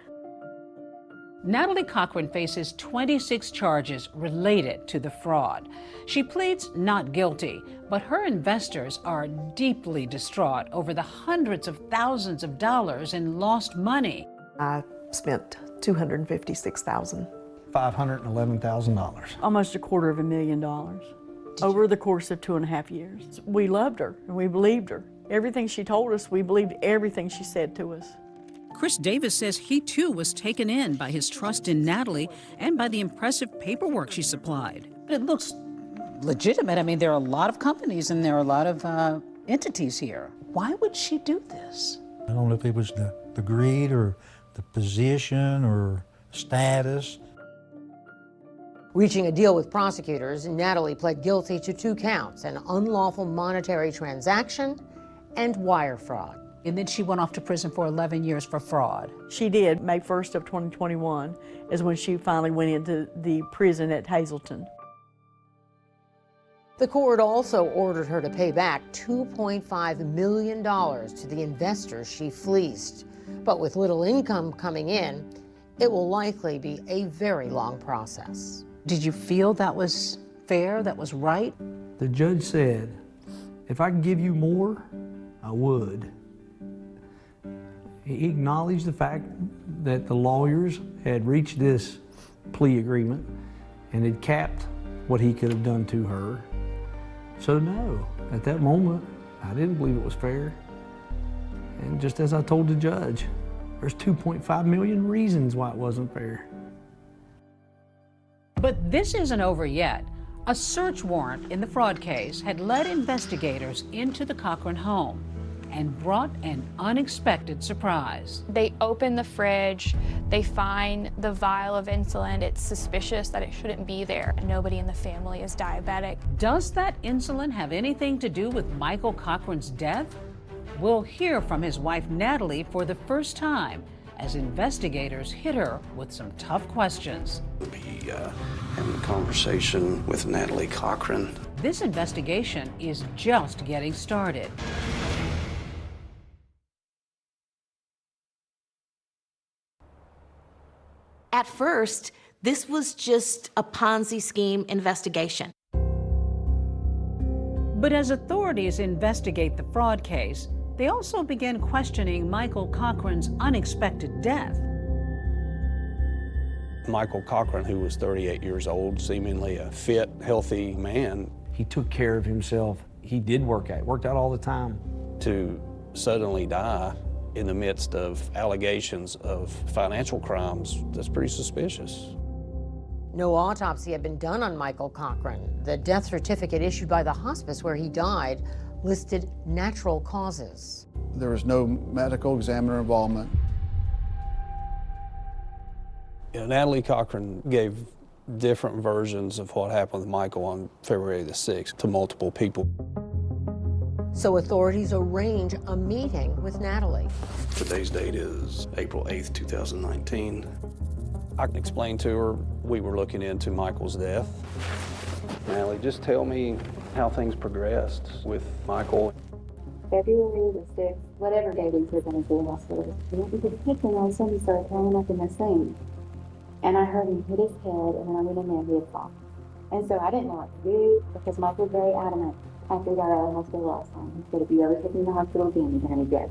Natalie Cochran faces 26 charges related to the fraud. She pleads not guilty, but her investors are deeply distraught over the hundreds of thousands of dollars in lost money. I spent $256,000. $511,000. Almost $250,000 over the course of 2.5 years. We loved her and we believed her. Everything she told us, we believed everything she said to us. Chris Davis says he too was taken in by his trust in Natalie and by the impressive paperwork she supplied. But it looks legitimate. I mean, there are a lot of companies and there are a lot of entities here. Why would she do this? I don't know if it was the greed or the position or status. Reaching a deal with prosecutors, Natalie pled guilty to 2 counts, an unlawful monetary transaction and wire fraud. And then she went off to prison for 11 years for fraud. She did. May 1st of 2021 is when she finally went into the prison at Hazleton. The court also ordered her to pay back $2.5 million to the investors she fleeced. But with little income coming in, it will likely be a very long process. Did you feel that was fair, that was right? The judge said, if I could give you more, I would. He acknowledged the fact that the lawyers had reached this plea agreement and had capped what he could have done to her. So no, at that moment, I didn't believe it was fair. And just as I told the judge, there's 2.5 million reasons why it wasn't fair. But this isn't over yet. A search warrant in the fraud case had led investigators into the Cochran home and brought an unexpected surprise. They open the fridge, they find the vial of insulin. It's suspicious that it shouldn't be there. Nobody in the family is diabetic. Does that insulin have anything to do with Michael Cochran's death? We'll hear from his wife Natalie for the first time as investigators hit her with some tough questions. We'll be having a conversation with Natalie Cochran. This investigation is just getting started. At first, this was just a Ponzi scheme investigation. But as authorities investigate the fraud case, they also began questioning Michael Cochran's unexpected death. Michael Cochran, who was 38 years old, seemingly a fit, healthy man. He took care of himself. He did worked out all the time. To suddenly die in the midst of allegations of financial crimes, that's pretty suspicious. No autopsy had been done on Michael Cochran. The death certificate issued by the hospice where he died listed natural causes. There was no medical examiner involvement. You know, Natalie Cochran gave different versions of what happened with Michael on February the 6th to multiple people. So authorities arrange a meeting with Natalie. Today's date is April 8th, 2019. I explained to her we were looking into Michael's death. Natalie, just tell me how things progressed with Michael. February the 6th, whatever day we were going to the hospital, we went to the kitchen and all of a sudden he started throwing up in the sink. And I heard him hit his head, and then I went in there and he had fallen. And so I didn't know what to do because Michael was very adamant after he got out of the hospital last time. He said, if you ever take me to the hospital again, you're going to be dead.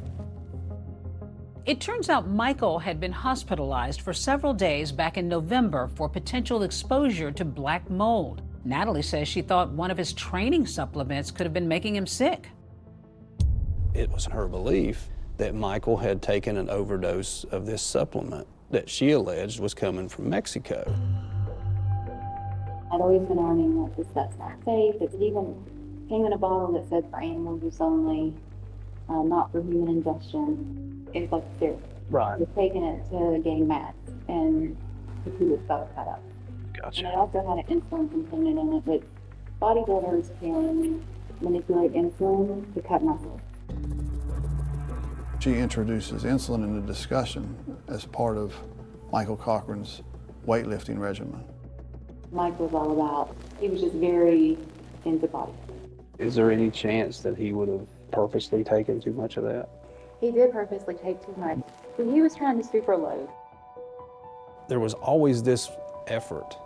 It turns out Michael had been hospitalized for several days back in November for potential exposure to black mold. Natalie says she thought one of his training supplements could have been making him sick. It was her belief that Michael had taken an overdose of this supplement that she alleged was coming from Mexico. I'd always been arguing that that's not safe. It even came in a bottle that said for animal use only, not for human ingestion. It's like syrup. Right. We're taking it to gain mass and to keep its stuff cut up. Gotcha. And it also had an insulin component in it, but bodybuilders can manipulate insulin to cut muscle. She introduces insulin in the discussion as part of Michael Cochran's weightlifting regimen. Mike was all about, he was just very into body. Is there any chance that he would have purposely taken too much of that? He did purposely take too much, but he was trying to super load. There was always this effort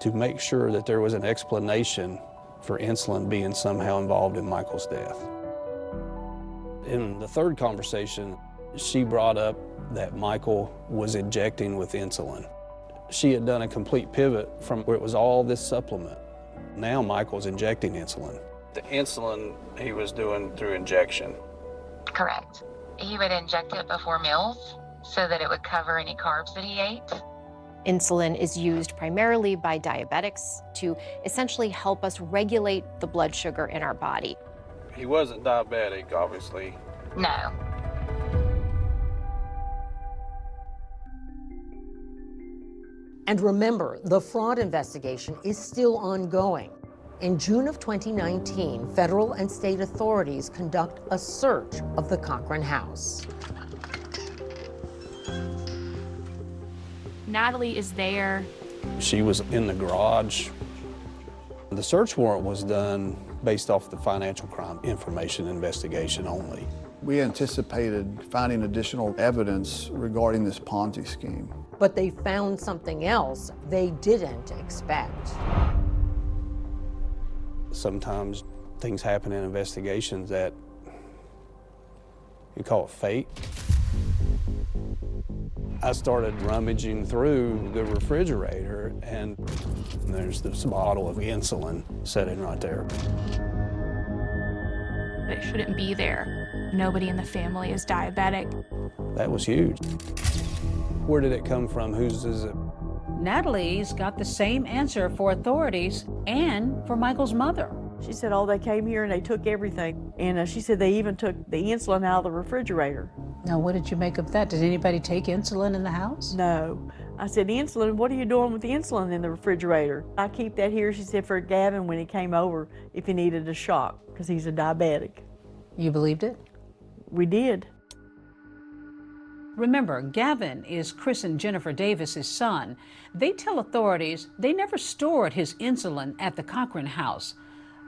to make sure that there was an explanation for insulin being somehow involved in Michael's death. In the third conversation, she brought up that Michael was injecting with insulin. She had done a complete pivot from where it was all this supplement. Now Michael's injecting insulin. The insulin he was doing through injection. Correct. He would inject it before meals so that it would cover any carbs that he ate. Insulin is used primarily by diabetics to essentially help us regulate the blood sugar in our body. He wasn't diabetic, obviously. No. And remember, the fraud investigation is still ongoing. In June of 2019, federal and state authorities conduct a search of the Cochran house. Natalie is there. She was in the garage. The search warrant was done based off the financial crime information investigation only. We anticipated finding additional evidence regarding this Ponzi scheme. But they found something else they didn't expect. Sometimes things happen in investigations that you call it fate. I started rummaging through the refrigerator, and there's this bottle of insulin sitting right there. It shouldn't be there. Nobody in the family is diabetic. That was huge. Where did it come from? Whose is it? Natalie's got the same answer for authorities and for Michael's mother. She said, oh, they came here and they took everything. And she said they even took the insulin out of the refrigerator. Now, what did you make of that? Did anybody take insulin in the house? No. I said, insulin, what are you doing with the insulin in the refrigerator? I keep that here, she said, for Gavin when he came over, if he needed a shock, because he's a diabetic. You believed it? We did. Remember, Gavin is Chris and Jennifer Davis's son. They tell authorities they never stored his insulin at the Cochran house.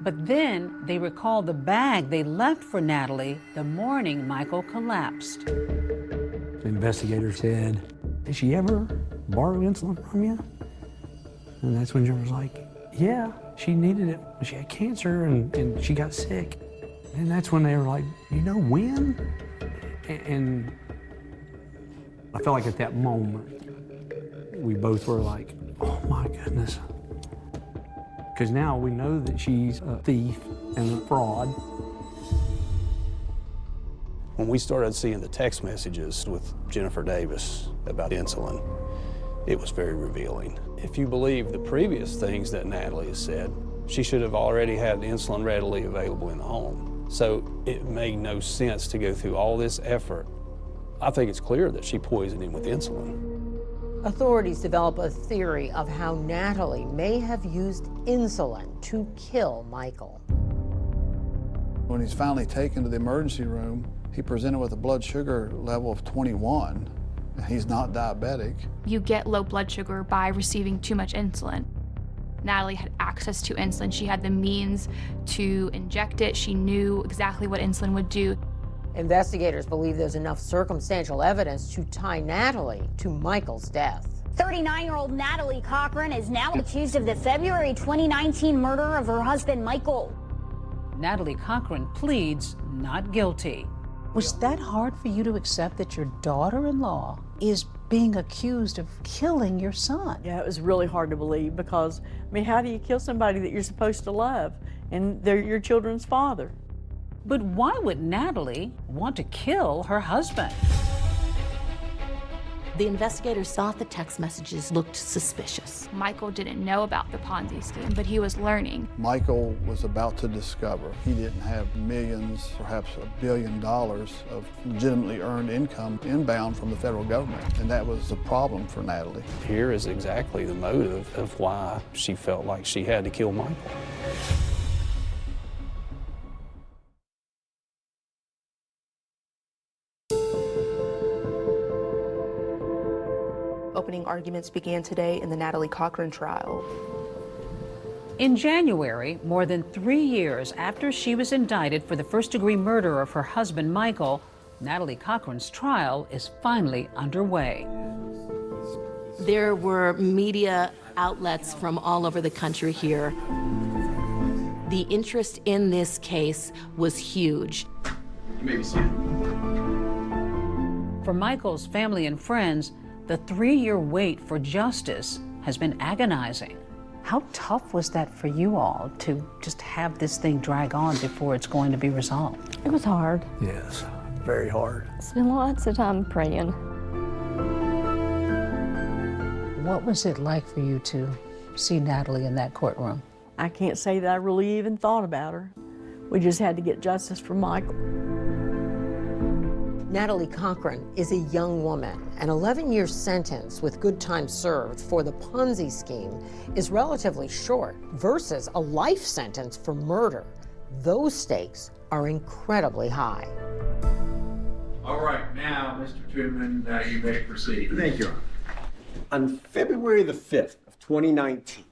But then they recall the bag they left for Natalie the morning Michael collapsed. The investigator said, did she ever borrow insulin from you? And that's when Jennifer was like, yeah, she needed it. She had cancer and she got sick. And that's when they were like, you know when? And I felt like at that moment, we both were like, oh my goodness. Because now we know that she's a thief and a fraud. When we started seeing the text messages with Jennifer Davis about insulin, it was very revealing. If you believe the previous things that Natalie has said, she should have already had insulin readily available in the home. So it made no sense to go through all this effort. I think it's clear that she poisoned him with insulin. Authorities develop a theory of how Natalie may have used insulin to kill Michael. When he's finally taken to the emergency room, he presented with a blood sugar level of 21, and he's not diabetic. You get low blood sugar by receiving too much insulin. Natalie had access to insulin. She had the means to inject it. She knew exactly what insulin would do. Investigators believe there's enough circumstantial evidence to tie Natalie to Michael's death. 39-year-old Natalie Cochran is now accused of the February 2019 murder of her husband, Michael. Natalie Cochran pleads not guilty. Was that hard for you to accept that your daughter-in-law is being accused of killing your son? Yeah, it was really hard to believe because, I mean, how do you kill somebody that you're supposed to love and they're your children's father? But why would Natalie want to kill her husband? The investigators thought the text messages looked suspicious. Michael didn't know about the Ponzi scheme, but he was learning. Michael was about to discover he didn't have millions, perhaps $1 billion of legitimately earned income inbound from the federal government, and that was a problem for Natalie. Here is exactly the motive of why she felt like she had to kill Michael. Opening arguments began today in the Natalie Cochran trial. In January, more than 3 years after she was indicted for the first-degree murder of her husband, Michael, Natalie Cochran's trial is finally underway. There were media outlets from all over the country here. The interest in this case was huge. You may be seated. For Michael's family and friends, the 3-year wait for justice has been agonizing. How tough was that for you all to just have this thing drag on before it's going to be resolved? It was hard. Yes, very hard. Spent lots of time praying. What was it like for you to see Natalie in that courtroom? I can't say that I really even thought about her. We just had to get justice for Michael. Natalie Cochran is a young woman. An 11-year sentence with good time served for the Ponzi scheme is relatively short versus a life sentence for murder. Those stakes are incredibly high. All right, now, Mr. Truman, you may proceed. Thank you. On February the 5th of 2019,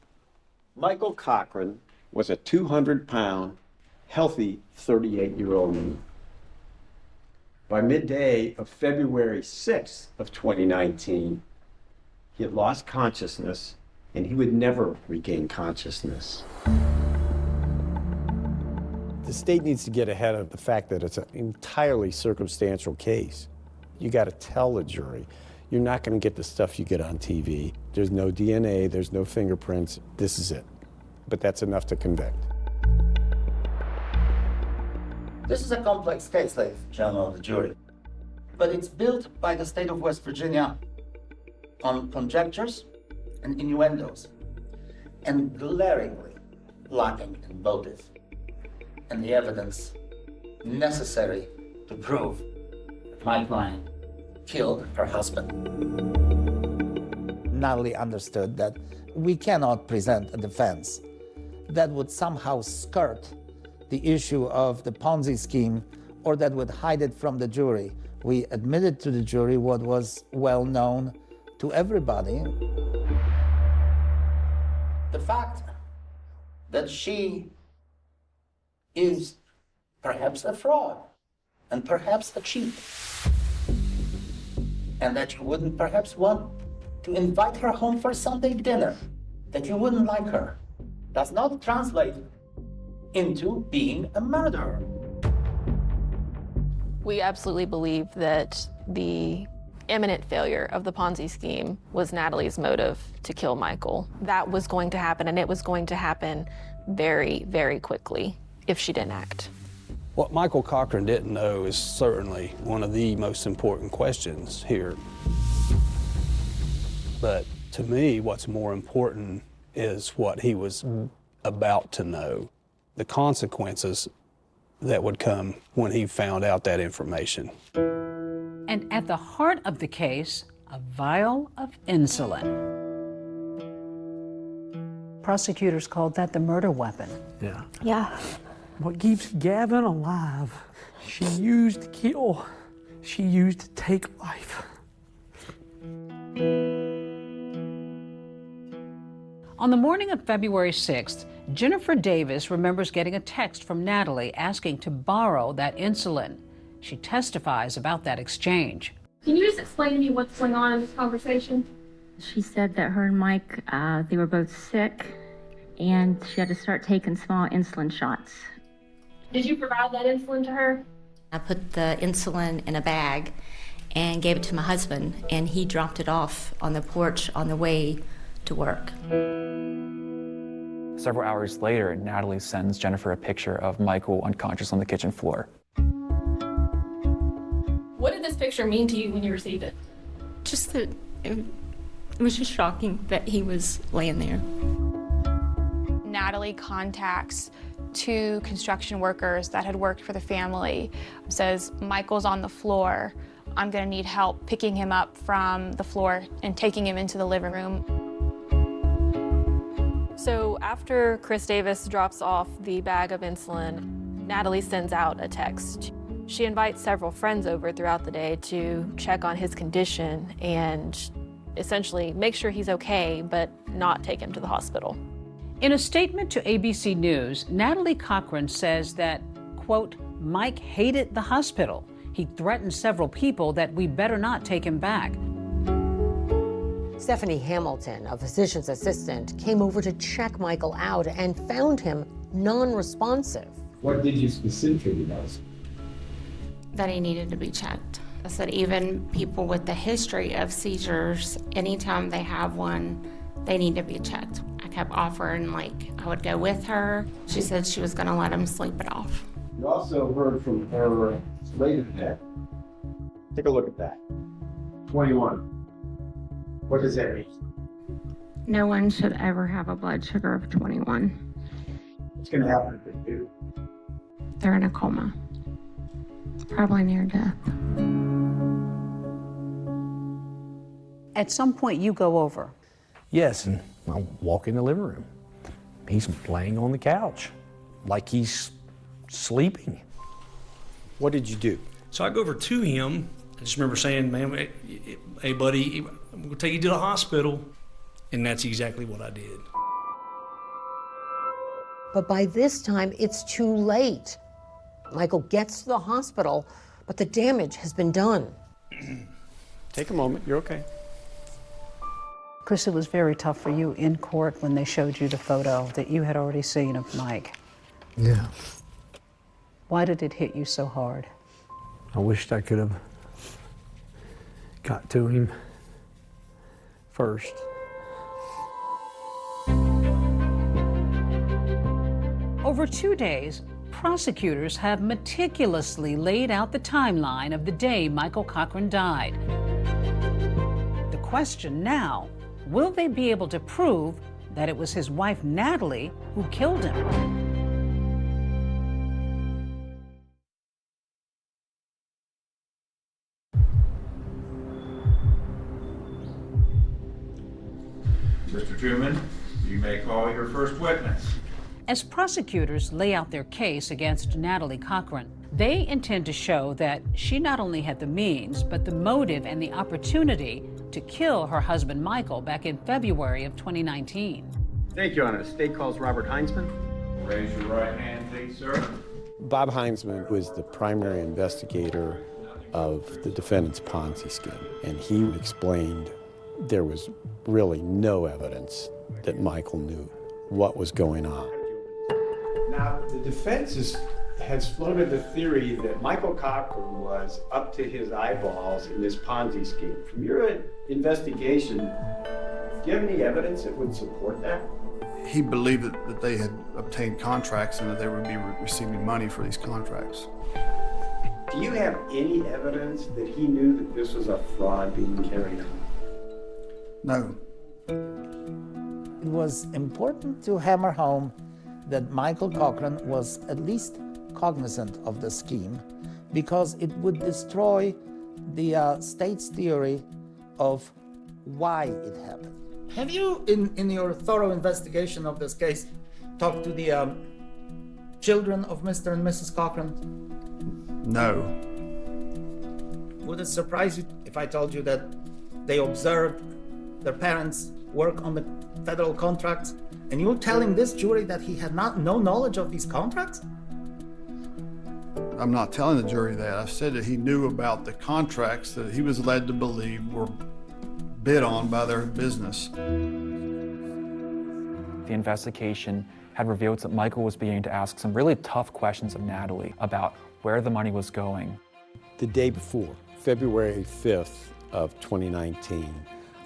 Michael Cochran was a 200-pound, healthy 38-year-old man. By midday of February 6th of 2019, he had lost consciousness, and he would never regain consciousness. The state needs to get ahead of the fact that it's an entirely circumstantial case. You got to tell the jury. You're not going to get the stuff you get on TV. There's no DNA, there's no fingerprints. This is it. But that's enough to convict. This is a complex case, ladies and gentlemen of the jury, but it's built by the state of West Virginia on conjectures and innuendos, and glaringly lacking in motive and the evidence necessary to prove that my client killed her husband. Natalie understood that we cannot present a defense that would somehow skirt the issue of the Ponzi scheme or that would hide it from the jury. We admitted to the jury what was well known to everybody. The fact that she is perhaps a fraud and perhaps a cheat, and that you wouldn't perhaps want to invite her home for Sunday dinner, that you wouldn't like her, does not translate into being a murderer. We absolutely believe that the imminent failure of the Ponzi scheme was Natalie's motive to kill Michael. That was going to happen, and it was going to happen very, very quickly if she didn't act. What Michael Cochran didn't know is certainly one of the most important questions here. But to me, what's more important is what he was about to know, the consequences that would come when he found out that information. And at the heart of the case, a vial of insulin. Prosecutors called that the murder weapon. Yeah. Yeah. What keeps Gavin alive, she used to kill. She used to take life. On the morning of February 6th, Jennifer Davis remembers getting a text from Natalie asking to borrow that insulin. She testifies about that exchange. Can you just explain to me what's going on in this conversation? She said that her and Mike, they were both sick, and she had to start taking small insulin shots. Did you provide that insulin to her? I put the insulin in a bag and gave it to my husband, and he dropped it off on the porch on the way to work. Several hours later, Natalie sends Jennifer a picture of Michael unconscious on the kitchen floor. What did this picture mean to you when you received it? Just that it was just shocking that he was laying there. Natalie contacts 2 construction workers that had worked for the family, says, Michael's on the floor. I'm gonna need help picking him up from the floor and taking him into the living room. So after Chris Davis drops off the bag of insulin, Natalie sends out a text. She invites several friends over throughout the day to check on his condition and essentially make sure he's okay, but not take him to the hospital. In a statement to ABC News, Natalie Cochran says that, quote, Mike hated the hospital. He threatened several people that we better not take him back. Stephanie Hamilton, a physician's assistant, came over to check Michael out and found him non-responsive. What did you specifically notice? That he needed to be checked. I said even people with the history of seizures, anytime they have one, they need to be checked. I kept offering, I would go with her. She said she was going to let him sleep it off. You also heard from her later that. Take a look at that. 21. What does that mean? No one should ever have a blood sugar of 21. What's going to happen if they do? They're in a coma. Probably near death. At some point, you go over. Yes, and I walk in the living room. He's laying on the couch like he's sleeping. What did you do? So I go over to him. I just remember saying, man, hey, buddy, I'm going to take you to the hospital. And that's exactly what I did. But by this time, it's too late. Michael gets to the hospital, but the damage has been done. Take a moment, you're okay. Chris, it was very tough for you in court when they showed you the photo that you had already seen of Mike. Yeah. Why did it hit you so hard? I wished I could have got to him first. Over 2 days, prosecutors have meticulously laid out the timeline of the day Michael Cochran died. The question now, will they be able to prove that it was his wife, Natalie, who killed him? Mr. Truman, you may call your first witness. As prosecutors lay out their case against Natalie Cochran, they intend to show that she not only had the means, but the motive and the opportunity to kill her husband, Michael, back in February of 2019. Thank you, Your Honor. The state calls Robert Heinzman. Raise your right hand, please, sir. Bob Heinzman was the primary investigator of the defendant's Ponzi scheme, and he explained there was really no evidence that Michael knew what was going on. Now, the defense has floated the theory that Michael Cochran was up to his eyeballs in this Ponzi scheme. From your investigation, do you have any evidence that would support that? He believed that they had obtained contracts and that they would be receiving money for these contracts. Do you have any evidence that he knew that this was a fraud being carried on? No. It was important to hammer home that Michael Cochran was at least cognizant of the scheme because it would destroy the state's theory of why it happened. Have you, in your thorough investigation of this case, talked to the children of Mr. and Mrs. Cochran? No. Would it surprise you if I told you that they observed their parents work on the federal contracts, and you're telling this jury that he had no knowledge of these contracts? I'm not telling the jury that. I said that he knew about the contracts that he was led to believe were bid on by their business. The investigation had revealed that Michael was beginning to ask some really tough questions of Natalie about where the money was going. The day before, February 5th of 2019,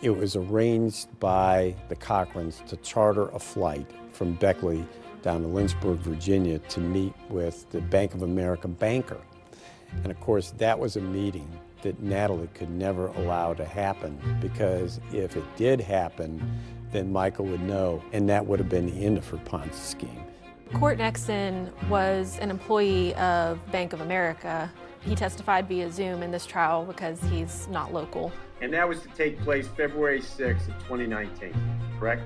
it was arranged by the Cochrans to charter a flight from Beckley down to Lynchburg, Virginia to meet with the Bank of America banker. And of course, that was a meeting that Natalie could never allow to happen, because if it did happen, then Michael would know, and that would have been the end of her Ponzi scheme. Court Nexon was an employee of Bank of America. He testified via Zoom in this trial because he's not local. And that was to take place February 6th of 2019, correct?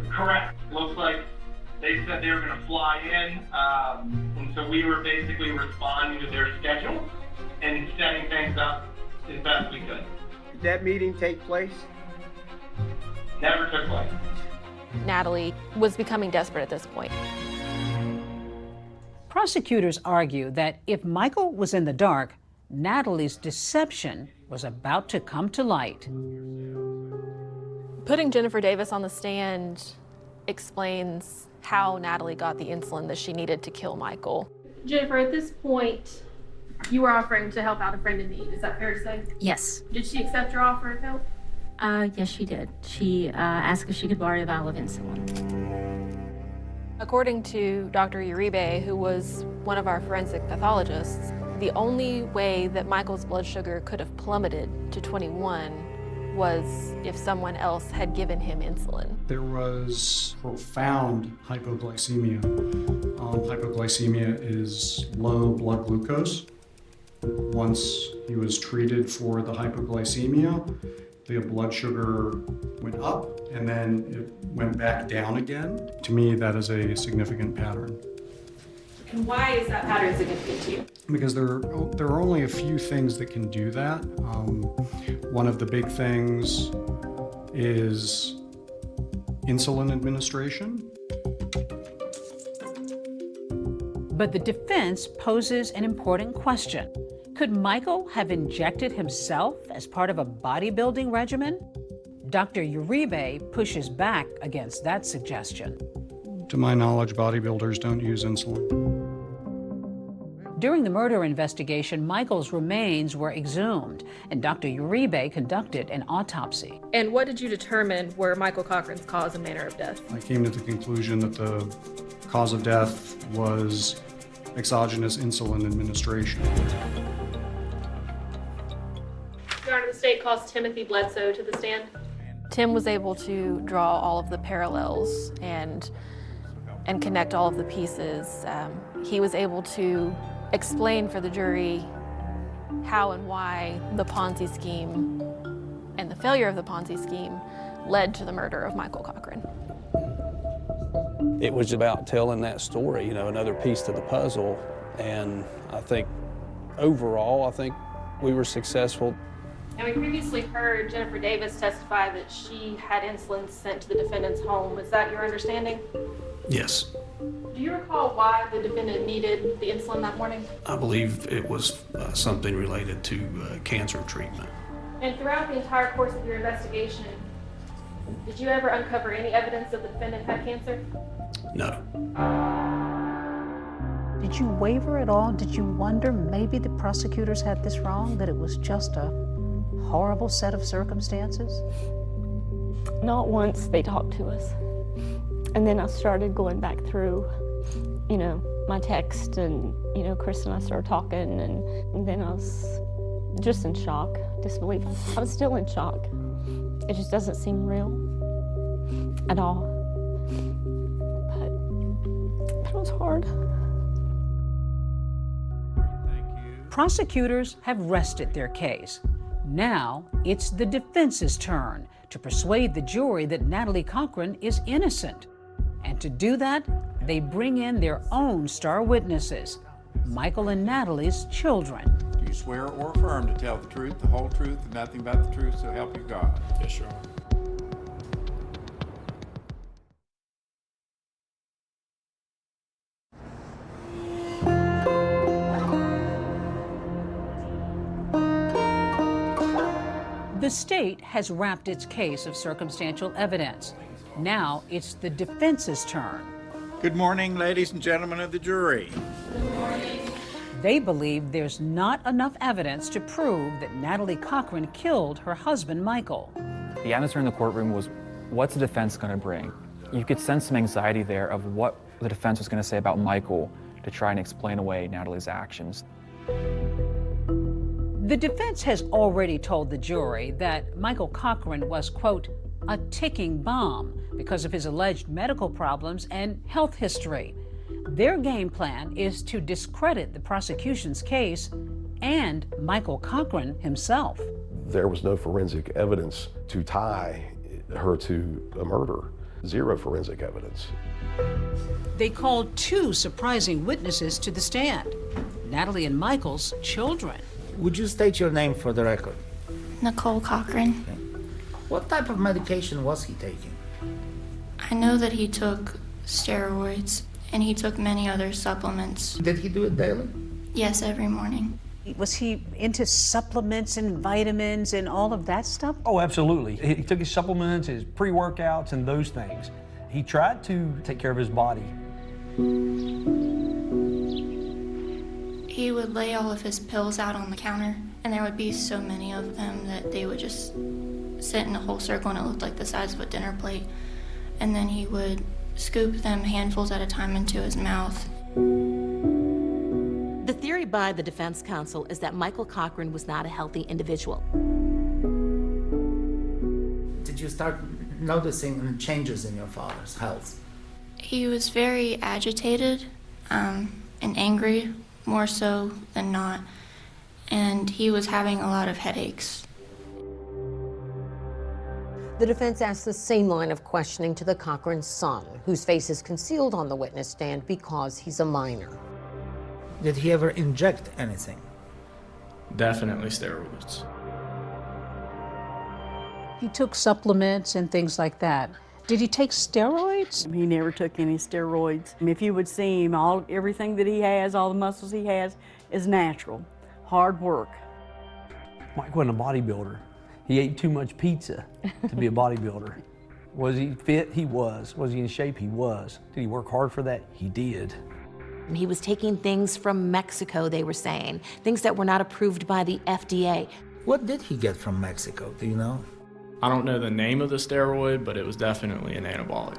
Correct. Looks like they said they were going to fly in, and so we were basically responding to their schedule and setting things up as best we could. Did that meeting take place? Never took place. Natalie was becoming desperate at this point. Prosecutors argue that if Michael was in the dark, Natalie's deception was about to come to light. Putting Jennifer Davis on the stand explains how Natalie got the insulin that she needed to kill Michael. Jennifer, at this point, you were offering to help out a friend in need. Is that fair to say? Yes. Did she accept your offer of help? Yes, she did. She asked if she could borrow a vial of insulin. According to Dr. Uribe, who was one of our forensic pathologists, the only way that Michael's blood sugar could have plummeted to 21 was if someone else had given him insulin. There was profound hypoglycemia. Hypoglycemia is low blood glucose, Once he was treated for the hypoglycemia, the blood sugar went up and then it went back down again. To me, that is a significant pattern. And why is that pattern significant to you? Because there are only a few things that can do that. One of the big things is insulin administration. But the defense poses an important question. Could Michael have injected himself as part of a bodybuilding regimen? Dr. Uribe pushes back against that suggestion. To my knowledge, bodybuilders don't use insulin. During the murder investigation, Michael's remains were exhumed, and Dr. Uribe conducted an autopsy. And what did you determine were Michael Cochran's cause and manner of death? I came to the conclusion that the cause of death was exogenous insulin administration. Your Honor, the state calls Timothy Bledsoe to the stand. Tim was able to draw all of the parallels and connect all of the pieces. He was able to explain for the jury how and why the Ponzi scheme and the failure of the Ponzi scheme led to the murder of Michael Cochran. It was about telling that story, you know, another piece to the puzzle. And I think overall, I think we were successful. And we previously heard Jennifer Davis testify that she had insulin sent to the defendant's home. Is that your understanding? Yes. Do you recall why the defendant needed the insulin that morning? I believe it was something related to cancer treatment. And throughout the entire course of your investigation, did you ever uncover any evidence that the defendant had cancer? No. Did you waver at all? Did you wonder maybe the prosecutors had this wrong, that it was just a horrible set of circumstances? Not once they talked to us. And then I started going back through, you know, my text, and, you know, Chris and I started talking, and then I was just in shock, disbelief. I was still in shock. It just doesn't seem real at all. But it was hard. Prosecutors have rested their case. Now it's the defense's turn to persuade the jury that Natalie Cochran is innocent. And to do that, they bring in their own star witnesses, Michael and Natalie's children. Do you swear or affirm to tell the truth, the whole truth, and nothing but the truth, so help you God? Yes, Your Honor. The state has wrapped its case of circumstantial evidence. Now it's the defense's turn. Good morning, ladies and gentlemen of the jury. Good morning. They believe there's not enough evidence to prove that Natalie Cochran killed her husband, Michael. The atmosphere in the courtroom was, what's the defense going to bring? You could sense some anxiety there of what the defense was going to say about Michael to try and explain away Natalie's actions. The defense has already told the jury that Michael Cochran was, quote, a ticking bomb because of his alleged medical problems and health history. Their game plan is to discredit the prosecution's case and Michael Cochran himself. There was no forensic evidence to tie her to a murder. Zero forensic evidence. They called two surprising witnesses to the stand, Natalie and Michael's children. Would you state your name for the record? Nicole Cochran. What type of medication was he taking? I know that he took steroids and he took many other supplements. Did he do it daily? Yes, every morning. Was he into supplements and vitamins and all of that stuff? Oh, absolutely. He took his supplements, his pre-workouts, and those things. He tried to take care of his body. He would lay all of his pills out on the counter, and there would be so many of them that they would just sit in a whole circle, and it looked like the size of a dinner plate. And then he would scoop them handfuls at a time into his mouth. The theory by the defense counsel is that Michael Cochran was not a healthy individual. Did you start noticing changes in your father's health? He was very agitated and angry, more so than not. and he was having a lot of headaches. The defense asked the same line of questioning to the Cochran's son, whose face is concealed on the witness stand because he's a minor. Did he ever inject anything? Definitely steroids. He took supplements and things like that. Did he take steroids? He never took any steroids. If you would see him, everything that he has, all the muscles he has, is natural, hard work. Mike wasn't a bodybuilder. He ate too much pizza to be a bodybuilder. Was he fit? He was. Was he in shape? He was. Did he work hard for that? He did. He was taking things from Mexico, they were saying, things that were not approved by the FDA. What did he get from Mexico, do you know? I don't know the name of the steroid, but it was definitely an anabolic.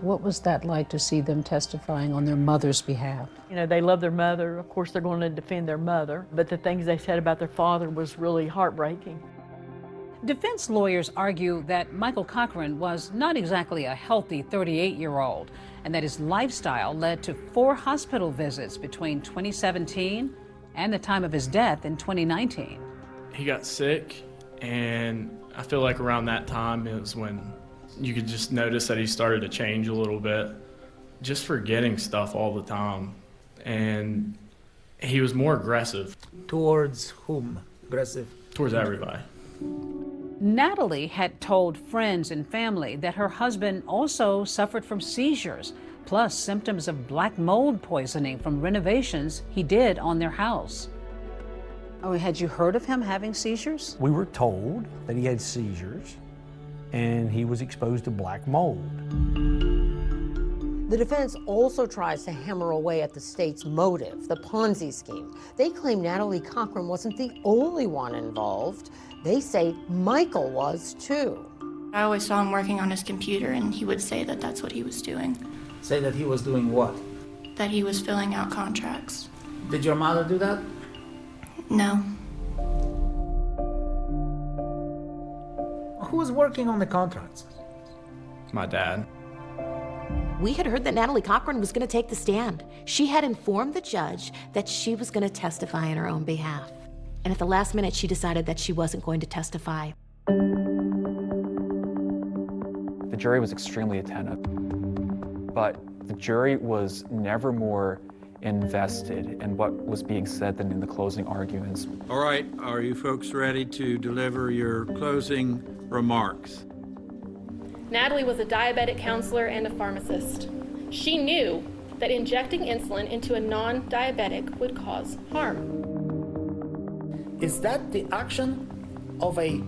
What was that like to see them testifying on their mother's behalf? You know, they love their mother. Of course, they're going to defend their mother, but the things they said about their father was really heartbreaking. Defense lawyers argue that Michael Cochran was not exactly a healthy 38-year-old and that his lifestyle led to 4 hospital visits between 2017 and the time of his death in 2019. He got sick, and I feel like around that time is when you could just notice that he started to change a little bit, just forgetting stuff all the time. And he was more aggressive. Towards whom? Aggressive? Towards everybody. Natalie had told friends and family that her husband also suffered from seizures, plus symptoms of black mold poisoning from renovations he did on their house. Oh, had you heard of him having seizures? We were told that he had seizures and he was exposed to black mold. The defense also tries to hammer away at the state's motive, the Ponzi scheme. They claim Natalie Cochran wasn't the only one involved. They say Michael was too. I always saw him working on his computer, and he would say that that's what he was doing, Say that he was doing what? that he was filling out contracts. Did your mother do that? No. Who was working on the contracts? My dad. We had heard that Natalie Cochran was going to take the stand. She had informed the judge that she was going to testify in her own behalf. And at the last minute, she decided that she wasn't going to testify. The jury was extremely attentive, but the jury was never more invested in what was being said than in the closing arguments. All right, are you folks ready to deliver your closing remarks? Natalie was a diabetic counselor and a pharmacist. She knew that injecting insulin into a non-diabetic would cause harm. Is that the action of a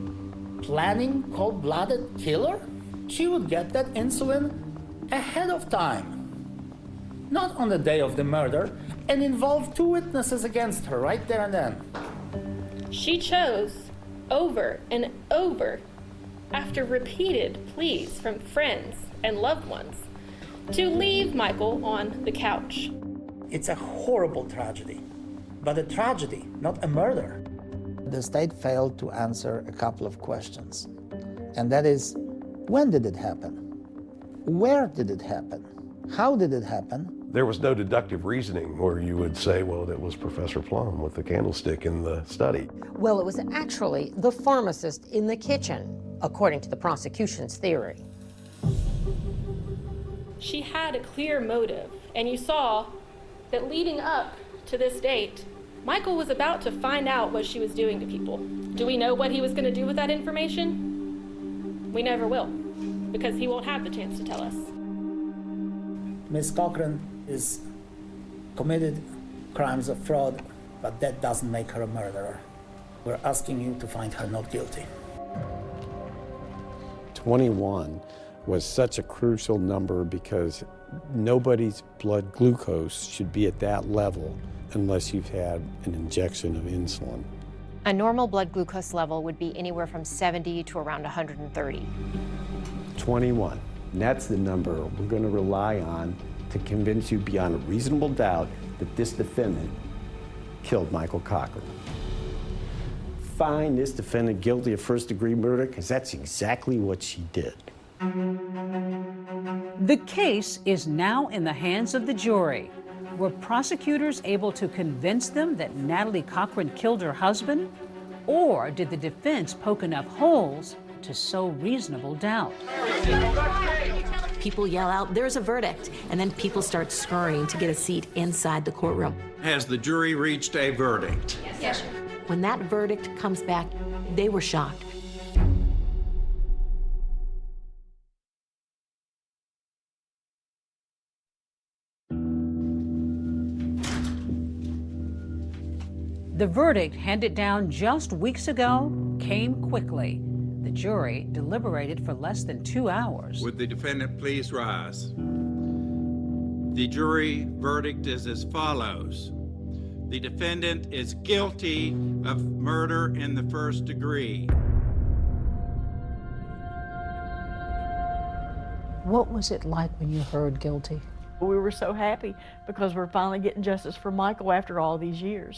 planning cold-blooded killer? She would get that insulin ahead of time, not on the day of the murder, and involve 2 witnesses against her right there and then. She chose over and over, after repeated pleas from friends and loved ones, to leave Michael on the couch. It's a horrible tragedy, but a tragedy, not a murder. The state failed to answer a couple of questions, and that is, when did it happen? Where did it happen? How did it happen? There was no deductive reasoning where you would say, well, it was Professor Plum with the candlestick in the study. Well, it was actually the pharmacist in the kitchen, according to the prosecution's theory. She had a clear motive, and you saw that leading up to this date, Michael was about to find out what she was doing to people. Do we know what he was going to do with that information? We never will, because he won't have the chance to tell us. Ms. Cochran is committed crimes of fraud, but that doesn't make her a murderer. We're asking you to find her not guilty. 21 was such a crucial number because nobody's blood glucose should be at that level unless you've had an injection of insulin. A normal blood glucose level would be anywhere from 70 to around 130. 21. And that's the number we're going to rely on to convince you beyond a reasonable doubt that this defendant killed Michael Cochran. Find this defendant guilty of first-degree murder, because that's exactly what she did. The case is now in the hands of the jury. Were prosecutors able to convince them that Natalie Cochran killed her husband? Or did the defense poke enough holes to sow reasonable doubt? People yell out, "There's a verdict," and then people start scurrying to get a seat inside the courtroom. Has the jury reached a verdict? Yes, sir. When that verdict comes back, they were shocked. The verdict, handed down just weeks ago, came quickly. The jury deliberated for less than 2 hours. Would the defendant please rise? The jury verdict is as follows. The defendant is guilty of murder in the first degree. What was it like when you heard guilty? We were so happy because we're finally getting justice for Michael after all these years.